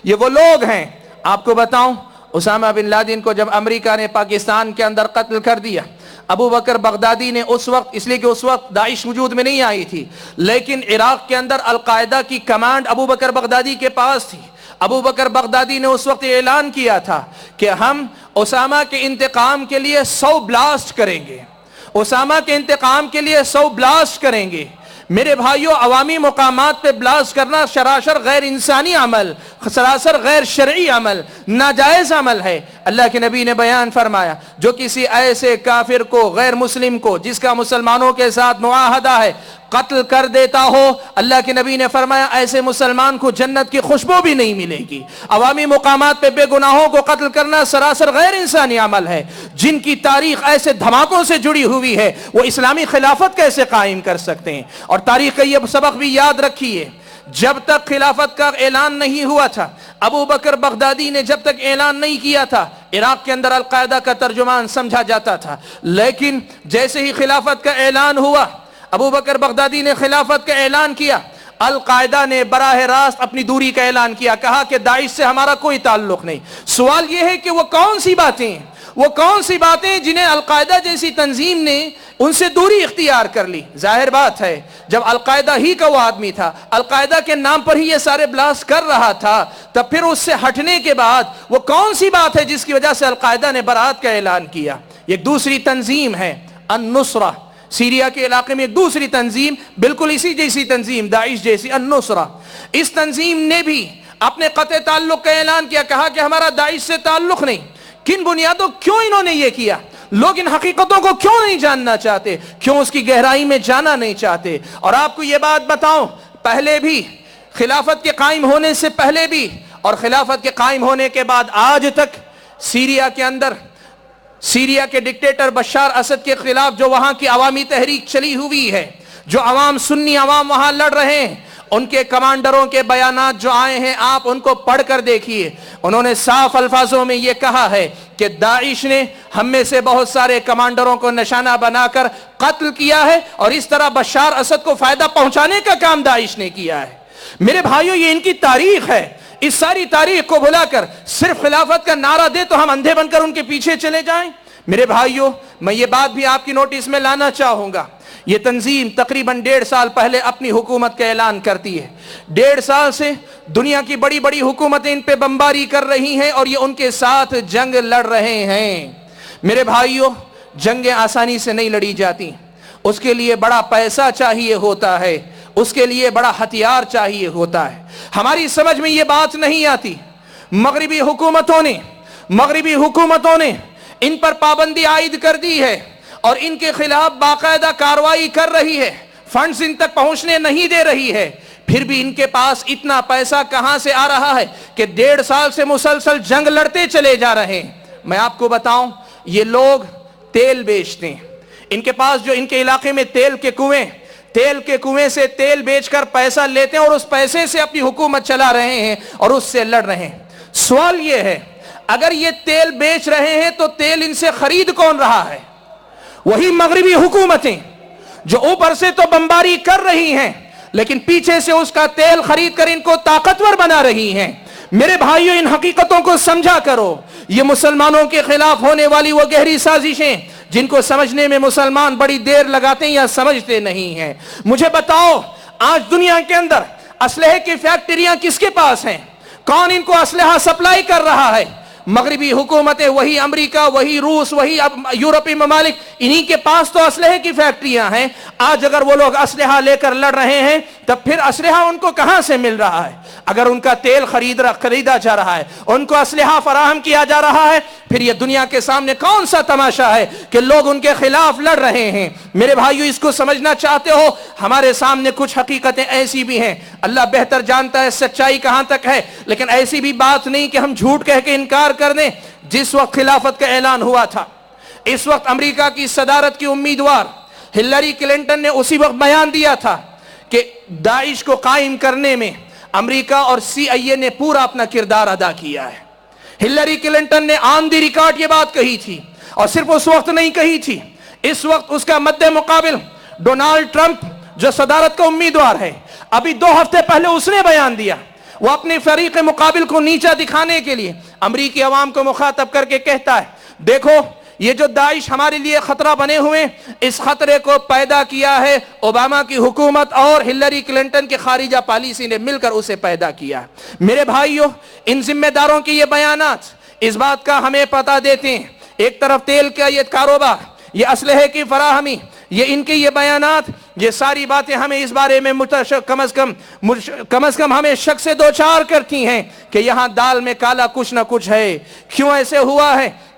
یہ وہ لوگ ہیں, آپ کو بتاؤں, اسامہ بن لادن کو جب امریکہ نے پاکستان کے اندر قتل کر دیا, ابو بکر بغدادی نے اس وقت, اس لیے کہ اس وقت داعش وجود میں نہیں آئی تھی, لیکن عراق کے اندر القاعدہ کی کمانڈ ابو بکر بغدادی کے پاس تھی. ابو بکر بغدادی نے اس وقت اعلان کیا تھا کہ ہم اسامہ کے انتقام کے لیے 100 بلاسٹ کریں گے, اسامہ کے انتقام کے لیے 100 بلاسٹ کریں گے. میرے بھائیوں, عوامی مقامات پہ بلاسٹ کرنا سراسر غیر انسانی عمل, سراسر غیر شرعی عمل, ناجائز عمل ہے. اللہ کے نبی نے بیان فرمایا جو کسی ایسے کافر کو, غیر مسلم کو, جس کا مسلمانوں کے ساتھ معاہدہ ہے, قتل کر دیتا ہو، اللہ کے نبی نے فرمایا ایسے مسلمان کو جنت کی خوشبو بھی نہیں ملے گی۔ عوامی مقامات پہ بے گناہوں کو قتل کرنا سراسر غیر انسانی عمل ہے۔ جن کی تاریخ ایسے دھماکوں سے جڑی ہوئی ہے وہ اسلامی خلافت کیسے قائم کر سکتے ہیں؟ اور تاریخ کا یہ سبق بھی یاد رکھیے، جب تک خلافت کا اعلان نہیں ہوا تھا، ابو بکر بغدادی نے جب تک اعلان نہیں کیا تھا، عراق کے اندر القاعدہ کا ترجمان سمجھا جاتا تھا۔ لیکن جیسے ہی خلافت کا اعلان ہوا، ابو بکر بغدادی نے خلافت کا اعلان کیا، القاعدہ نے براہ راست اپنی دوری کا اعلان کیا، کہا کہ داعش سے ہمارا کوئی تعلق نہیں۔ سوال یہ ہے کہ وہ کون سی باتیں جنہیں القاعدہ جیسی تنظیم نے ان سے دوری اختیار کر لی؟ ظاہر بات ہے جب القاعدہ ہی کا وہ آدمی تھا، القاعدہ کے نام پر ہی یہ سارے بلاسٹ کر رہا تھا، تب پھر اس سے ہٹنے کے بعد وہ کون سی بات ہے جس کی وجہ سے القاعدہ نے برات کا اعلان کیا؟ ایک دوسری تنظیم ہے النصرہ، سیریا کے علاقے میں ایک دوسری تنظیم، بالکل اسی جیسی تنظیم، داعش جیسی، النصرہ۔ اس تنظیم نے بھی اپنے قطع تعلق کا اعلان کیا، کہا کہ ہمارا داعش سے تعلق نہیں۔ کن بنیادوں؟ کیوں انہوں نے یہ کیا؟ لوگ ان حقیقتوں کو کیوں نہیں جاننا چاہتے؟ کیوں اس کی گہرائی میں جانا نہیں چاہتے؟ اور آپ کو یہ بات بتاؤں، پہلے بھی خلافت کے قائم ہونے سے پہلے بھی اور خلافت کے قائم ہونے کے بعد آج تک سیریا کے اندر سیریا کے ڈکٹیٹر بشار اسد کے خلاف جو وہاں کی عوامی تحریک چلی ہوئی ہے، جو عوام، سنی عوام وہاں لڑ رہے ہیں، ان کے کمانڈروں کے بیانات جو آئے ہیں آپ ان کو پڑھ کر دیکھیے۔ انہوں نے صاف الفاظوں میں یہ کہا ہے کہ داعش نے ہم میں سے بہت سارے کمانڈروں کو نشانہ بنا کر قتل کیا ہے، اور اس طرح بشار اسد کو فائدہ پہنچانے کا کام داعش نے کیا ہے۔ میرے بھائیوں، یہ ان کی تاریخ ہے۔ اس ساری تاریخ کو بھلا کر صرف خلافت کا نعرہ دے تو ہم اندھے بن کر ان کے پیچھے چلے جائیں؟ میرے بھائیوں، میں یہ بات بھی آپ کی نوٹس میں لانا چاہوں گا، یہ تنظیم تقریباً 1.5 سال پہلے اپنی حکومت کا اعلان کرتی ہے۔ 1.5 سال سے دنیا کی بڑی بڑی حکومتیں ان پہ بمباری کر رہی ہیں اور یہ ان کے ساتھ جنگ لڑ رہے ہیں۔ میرے بھائیوں، جنگیں آسانی سے نہیں لڑی جاتی، اس کے لیے بڑا پیسہ چاہیے ہوتا ہے، اس کے لیے بڑا ہتھیار چاہیے ہوتا ہے۔ ہماری سمجھ میں یہ بات نہیں آتی۔ مغربی حکومتوں نے ان پر پابندی عائد کر دی ہے اور ان کے خلاف باقاعدہ کارروائی کر رہی ہے، فنڈز ان تک پہنچنے نہیں دے رہی ہے، پھر بھی ان کے پاس اتنا پیسہ کہاں سے آ رہا ہے کہ 1.5 سال سے مسلسل جنگ لڑتے چلے جا رہے ہیں۔ میں آپ کو بتاؤں، یہ لوگ تیل بیچتے ہیں، ان کے پاس جو ان کے علاقے میں تیل کے کنویں سے تیل بیچ کر پیسہ لیتے ہیں اور اس پیسے سے اپنی حکومت چلا رہے ہیں اور اس سے لڑ رہے ہیں۔ سوال یہ ہے، اگر یہ تیل بیچ رہے ہیں تو تیل ان سے خرید کون رہا ہے؟ وہی مغربی حکومتیں جو اوپر سے تو بمباری کر رہی ہیں لیکن پیچھے سے اس کا تیل خرید کر ان کو طاقتور بنا رہی ہیں۔ میرے بھائیوں، ان حقیقتوں کو سمجھا کرو۔ یہ مسلمانوں کے خلاف ہونے والی وہ گہری سازشیں جن کو سمجھنے میں مسلمان بڑی دیر لگاتے ہیں یا سمجھتے نہیں ہیں۔ مجھے بتاؤ، آج دنیا کے اندر اسلحے کی فیکٹریاں کس کے پاس ہیں؟ کون ان کو اسلحہ سپلائی کر رہا ہے؟ مغربی حکومتیں، وہی امریکہ، وہی روس، وہی یورپی ممالک، انہی کے پاس تو اسلحے کی فیکٹریاں ہیں۔ آج اگر وہ لوگ اسلحہ لے کر لڑ رہے ہیں تب پھر اسلحہ ان کو کہاں سے مل رہا ہے؟ اگر ان کا تیل خریدا جا رہا ہے، ان کو اسلحہ فراہم کیا جا رہا ہے، پھر یہ دنیا کے سامنے کون سا تماشا ہے کہ لوگ ان کے خلاف لڑ رہے ہیں؟ میرے بھائیو، اس کو سمجھنا چاہتے ہو؟ ہمارے سامنے کچھ حقیقتیں ایسی بھی ہیں، اللہ بہتر جانتا ہے سچائی کہاں تک ہے، لیکن ایسی بھی بات نہیں کہ ہم جھوٹ کہہ کے انکار کر دیں۔ جس وقت خلافت کا اعلان ہوا تھا، اس وقت امریکہ کی صدارت کی امیدوار ہلری کلنٹن نے اسی وقت بیان دیا تھا کہ داعش کو قائم کرنے میں امریکہ اور CIA نے پورا اپنا کردار ادا کیا ہے۔ ہلری کلنٹن نے آن دی ریکارڈ یہ بات کہی تھی، اور صرف اس وقت نہیں کہی تھی، اس وقت اس کا مد مقابل ڈونالڈ ٹرمپ جو صدارت کا امیدوار ہے، ابھی 2 ہفتے پہلے اس نے بیان دیا۔ وہ اپنے فریق مقابل کو نیچا دکھانے کے لیے امریکی عوام کو مخاطب کر کے کہتا ہے، دیکھو یہ جو داعش ہمارے لیے خطرہ بنے ہوئے، اس خطرے کو پیدا کیا ہے اوباما کی حکومت اور ہلری کلنٹن کی خارجہ پالیسی نے مل کر اسے پیدا کیا ہے۔ میرے بھائیو، ان ذمہ داروں کے یہ بیانات اس بات کا ہمیں پتہ دیتے ہیں، ایک طرف تیل کا یہ کاروبار، یہ اسلحے کی فراہمی، یہ ان کے یہ بیانات، یہ ساری باتیں ہمیں اس بارے میں کم از کم ہمیں شک سے دوچار کرتی ہیں کہ یہاں دال میں کالا کچھ نہ کچھ ہے۔ کیوں ایسے ہوا ہے؟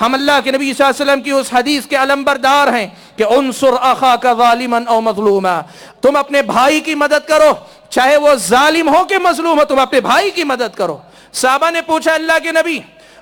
ہم اللہ کے نبی صلی اللہ علیہ وسلم کی اس حدیث کے علمبردار ہیں کہ انصر اخاک ظالما او مظلوما، تم اپنے بھائی کی مدد کرو چاہے وہ ظالم ہو کہ مظلوم ہو، تم اپنے بھائی کی مدد کرو۔ صحابہ نے پوچھا اللہ کے نبی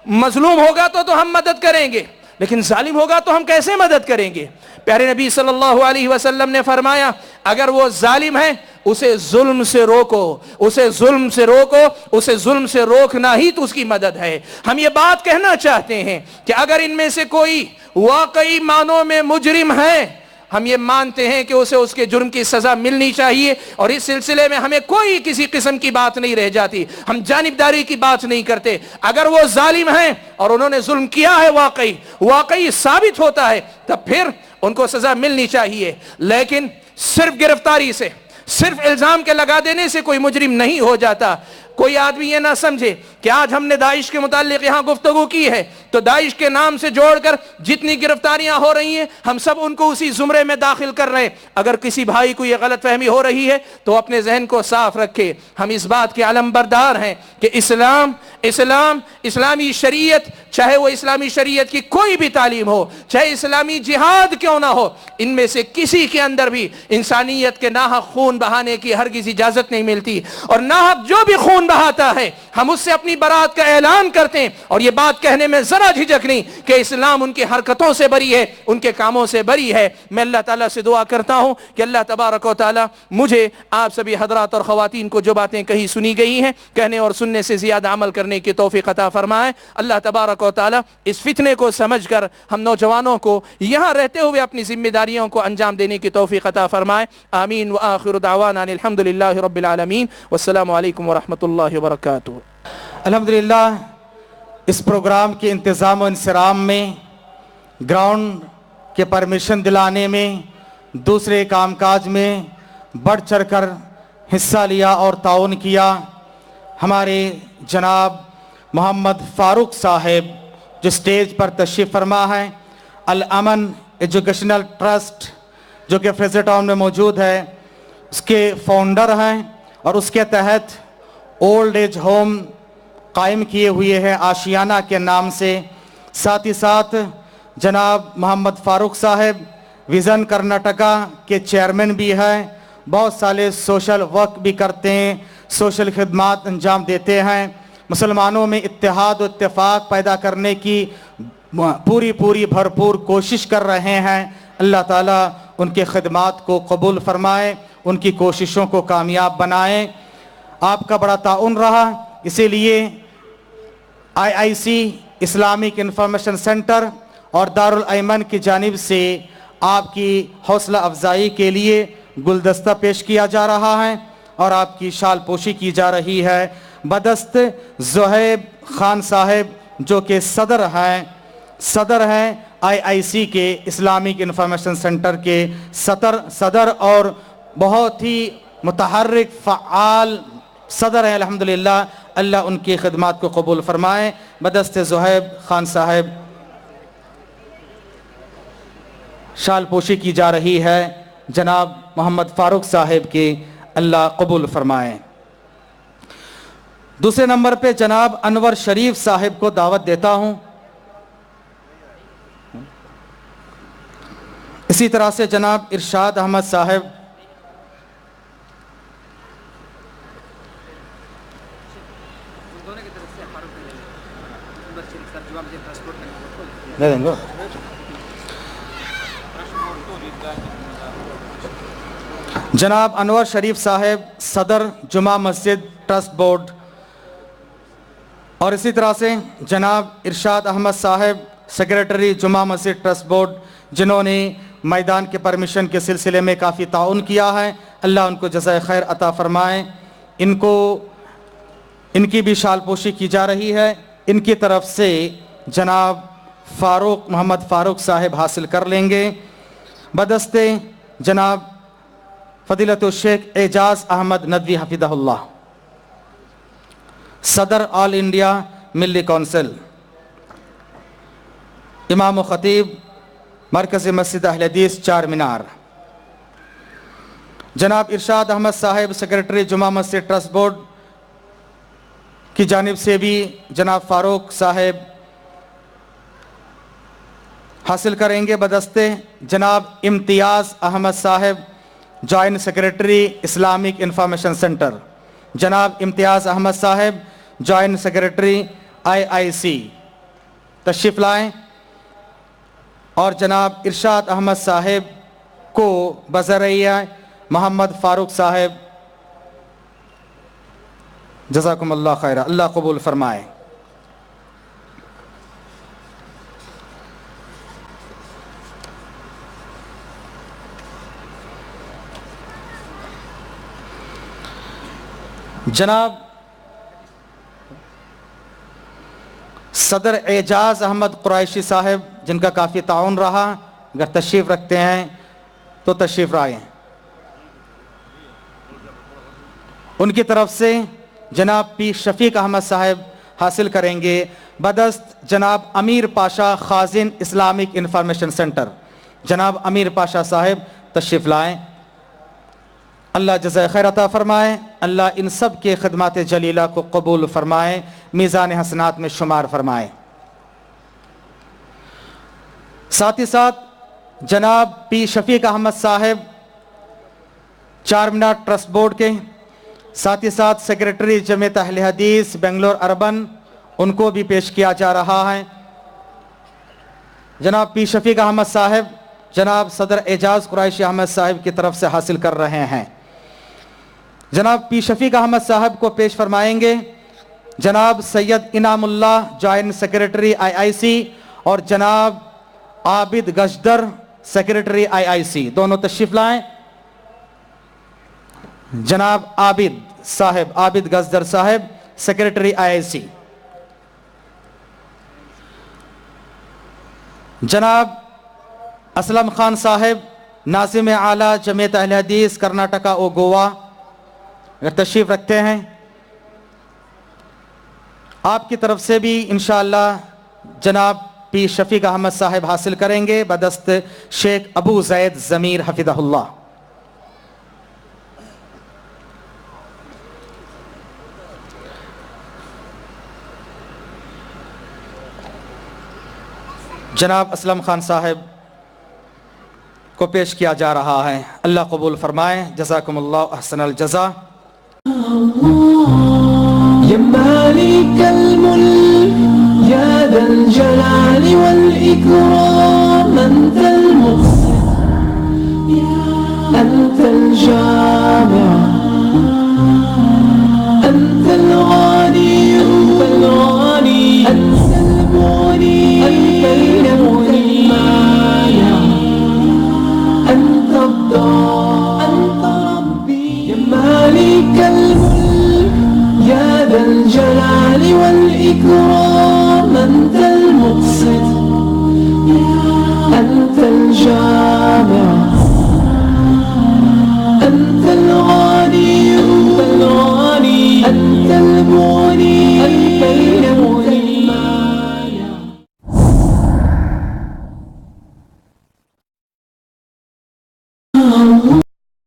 مظلوم ہوگا تو ہم مدد کریں گے، لیکن ظالم ہوگا تو ہم کیسے مدد کریں گے؟ پیارے نبی صلی اللہ علیہ وسلم نے فرمایا اگر وہ ظالم ہے اسے ظلم سے روکو، اسے ظلم سے روکو، اسے ظلم سے روکنا ہی تو اس کی مدد ہے۔ ہم یہ بات کہنا چاہتے ہیں کہ اگر ان میں سے کوئی واقعی معنوں میں مجرم ہے، ہم یہ مانتے ہیں کہ اسے اس کے جرم کی سزا ملنی چاہیے، اور اس سلسلے میں ہمیں کوئی کسی قسم کی بات نہیں رہ جاتی، ہم جانبداری کی بات نہیں کرتے۔ اگر وہ ظالم ہیں اور انہوں نے ظلم کیا ہے واقعی ثابت ہوتا ہے، تب پھر ان کو سزا ملنی چاہیے، لیکن صرف گرفتاری سے، صرف الزام کے لگا دینے سے کوئی مجرم نہیں ہو جاتا۔ کوئی آدمی یہ نہ سمجھے کہ آج ہم نے داعش کے متعلق یہاں گفتگو کی ہے تو داعش کے نام سے جوڑ کر جتنی گرفتاریاں ہو رہی ہیں ہم سب ان کو اسی زمرے میں داخل کر رہے ہیں۔ اگر کسی بھائی کو یہ غلط فہمی ہو رہی ہے تو اپنے ذہن کو صاف رکھے، ہم اس بات کے علمبردار ہیں کہ اسلامی شریعت، چاہے وہ اسلامی شریعت کی کوئی بھی تعلیم ہو، چاہے اسلامی جہاد کیوں نہ ہو، ان میں سے کسی کے اندر بھی انسانیت کے ناحق خون بہانے کی ہرگز اجازت نہیں ملتی، اور ناحق جو بھی خون بہاتا ہے ہم اس سے اپنی برات کا اعلان کرتے ہیں، اور یہ بات کہنے میں ذرا جھجک نہیں کہ اسلام ان کی حرکتوں سے بری ہے، ان کے کاموں سے بری ہے۔ میں اللہ تعالیٰ سے دعا کرتا ہوں کہ اللہ تبارک و تعالیٰ مجھے، آپ سبھی حضرات اور خواتین کو جو باتیں کہیں سنی گئی ہیں کہنے اور سننے سے زیادہ عمل کرنے کی توفیق عطا فرمائے۔ اللہ تبارک و تعالیٰ اس فتنے کو سمجھ کر ہم نوجوانوں کو یہاں رہتے ہوئے اپنی ذمہ داریوں کو انجام دینے کی توفیق عطا فرمائے۔ آمین وآخر دعوانا الحمدللہ رب العالمین، والسلام علیکم ورحمۃ اللہ وبرکاتہ۔ الحمدللہ اس پروگرام کے انتظام و انصرام میں، گراؤنڈ کے پرمیشن دلانے میں، دوسرے کام کاج میں بڑھ چڑھ کر حصہ لیا اور تعاون کیا ہمارے جناب محمد فاروق صاحب جو سٹیج پر تشریف فرما ہے، الامن ایجوکیشنل ٹرسٹ جو کہ فریزر ٹاؤن میں موجود ہے، اس کے فاؤنڈر ہیں، اور اس کے تحت اولڈ ایج ہوم قائم کیے ہوئے ہیں آشیانہ کے نام سے۔ ساتھ ہی ساتھ جناب محمد فاروق صاحب ویژن کرناٹکا کے چیئرمین بھی ہیں، بہت سالے سوشل ورک بھی کرتے ہیں، سوشل خدمات انجام دیتے ہیں، مسلمانوں میں اتحاد و اتفاق پیدا کرنے کی پوری بھرپور کوشش کر رہے ہیں۔ اللہ تعالیٰ ان کے خدمات کو قبول فرمائے، ان کی کوششوں کو کامیاب بنائے۔ آپ کا بڑا تعاون رہا، اسی لیے IIC اسلامک انفارمیشن سینٹر اور دارالایمن کی جانب سے آپ کی حوصلہ افزائی کے لیے گلدستہ پیش کیا جا رہا ہے اور آپ کی شال پوشی کی جا رہی ہے بدست زہیب خان صاحب جو کہ صدر ہیں IIC کے اسلامک انفارمیشن سینٹر کے صدر اور بہت ہی متحرک فعال صدر ہیں الحمدللہ۔ اللہ ان کی خدمات کو قبول فرمائے۔ بدست زہیب خان صاحب شال پوشی کی جا رہی ہے جناب محمد فاروق صاحب کی، اللہ قبول فرمائے۔ دوسرے نمبر پہ جناب انور شریف صاحب کو دعوت دیتا ہوں۔ اسی طرح سے جناب ارشاد احمد صاحب، جناب انور شریف صاحب صدر جمعہ مسجد ٹرسٹ بورڈ، اور اسی طرح سے جناب ارشاد احمد صاحب سیکریٹری جمعہ مسجد ٹرسٹ بورڈ، جنہوں نے میدان کے پرمیشن کے سلسلے میں کافی تعاون کیا ہے۔ اللہ ان کو جزائے خیر عطا فرمائے۔ ان کی بھی شال پوشی کی جا رہی ہے۔ ان کی طرف سے جناب محمد فاروق صاحب حاصل کر لیں گے۔ بدست جناب فضیلت الشیخ اعجاز احمد ندوی حفظہ اللہ، صدر آل انڈیا ملی کونسل، امام و خطیب مرکز مسجد اہل حدیث چار مینار، جناب ارشاد احمد صاحب سیکریٹری جمعہ مسجد ٹرسٹ بورڈ کی جانب سے بھی جناب فاروق صاحب حاصل کریں گے بدستے جناب امتیاز احمد صاحب، joint secretary Islamic information centre. جناب امتیاز احمد صاحب، جوائنٹ سیکریٹری IIC، تشریف لائیں. اور جناب ارشاد احمد صاحب کو بذریعہ محمد فاروق صاحب، جزاکم اللہ خیر، اللہ قبول فرمائے. جناب صدر اعجاز احمد قریشی صاحب، جن کا کافی تعاون رہا، اگر تشریف رکھتے ہیں تو تشریف لائیں. ان کی طرف سے جناب پی شفیق احمد صاحب حاصل کریں گے بدست جناب امیر پاشا خازن اسلامک انفارمیشن سینٹر. جناب امیر پاشا صاحب تشریف لائیں. اللہ جزائے خیر عطا فرمائے. اللہ ان سب کے خدمات جلیلہ کو قبول فرمائے، میزان حسنات میں شمار فرمائے. ساتھ ہی ساتھ جناب پی شفیق احمد صاحب، چار مینار ٹرسٹ بورڈ کے، ساتھ ہی ساتھ سیکریٹری جمعیت اہل حدیث بنگلور اربن، ان کو بھی پیش کیا جا رہا ہے. جناب پی شفیق احمد صاحب جناب صدر اعجاز قریشی احمد صاحب کی طرف سے حاصل کر رہے ہیں. جناب پی شفیق احمد صاحب کو پیش فرمائیں گے جناب سید انعام اللہ، جوائنٹ سیکریٹری IIC، اور جناب عابد گجدر، سیکریٹری IIC، دونوں تشریف لائیں. جناب عابد گجدر صاحب، سیکریٹری IIC. جناب اسلم خان صاحب، ناظم اعلیٰ جمعیت اہل حدیث کرناٹکا و گوا، اگر تشریف رکھتے ہیں. آپ کی طرف سے بھی انشاءاللہ جناب پی شفیق احمد صاحب حاصل کریں گے بدست شیخ ابو زید ضمیر حفظہ اللہ. جناب اسلم خان صاحب کو پیش کیا جا رہا ہے. اللہ قبول فرمائے. جزاکم اللہ احسن الجزا. يا مالك الملك يا ذا الجلال والإكرام، أنت المقسط أنت الجامع أنت الغني أنت المغني أنت المانع أنت الضار أنت ربي. يا مالك الملك يا ذا الجلال والإكرام، أنت المقسط أنت الجامع أنت الغني أنت المغني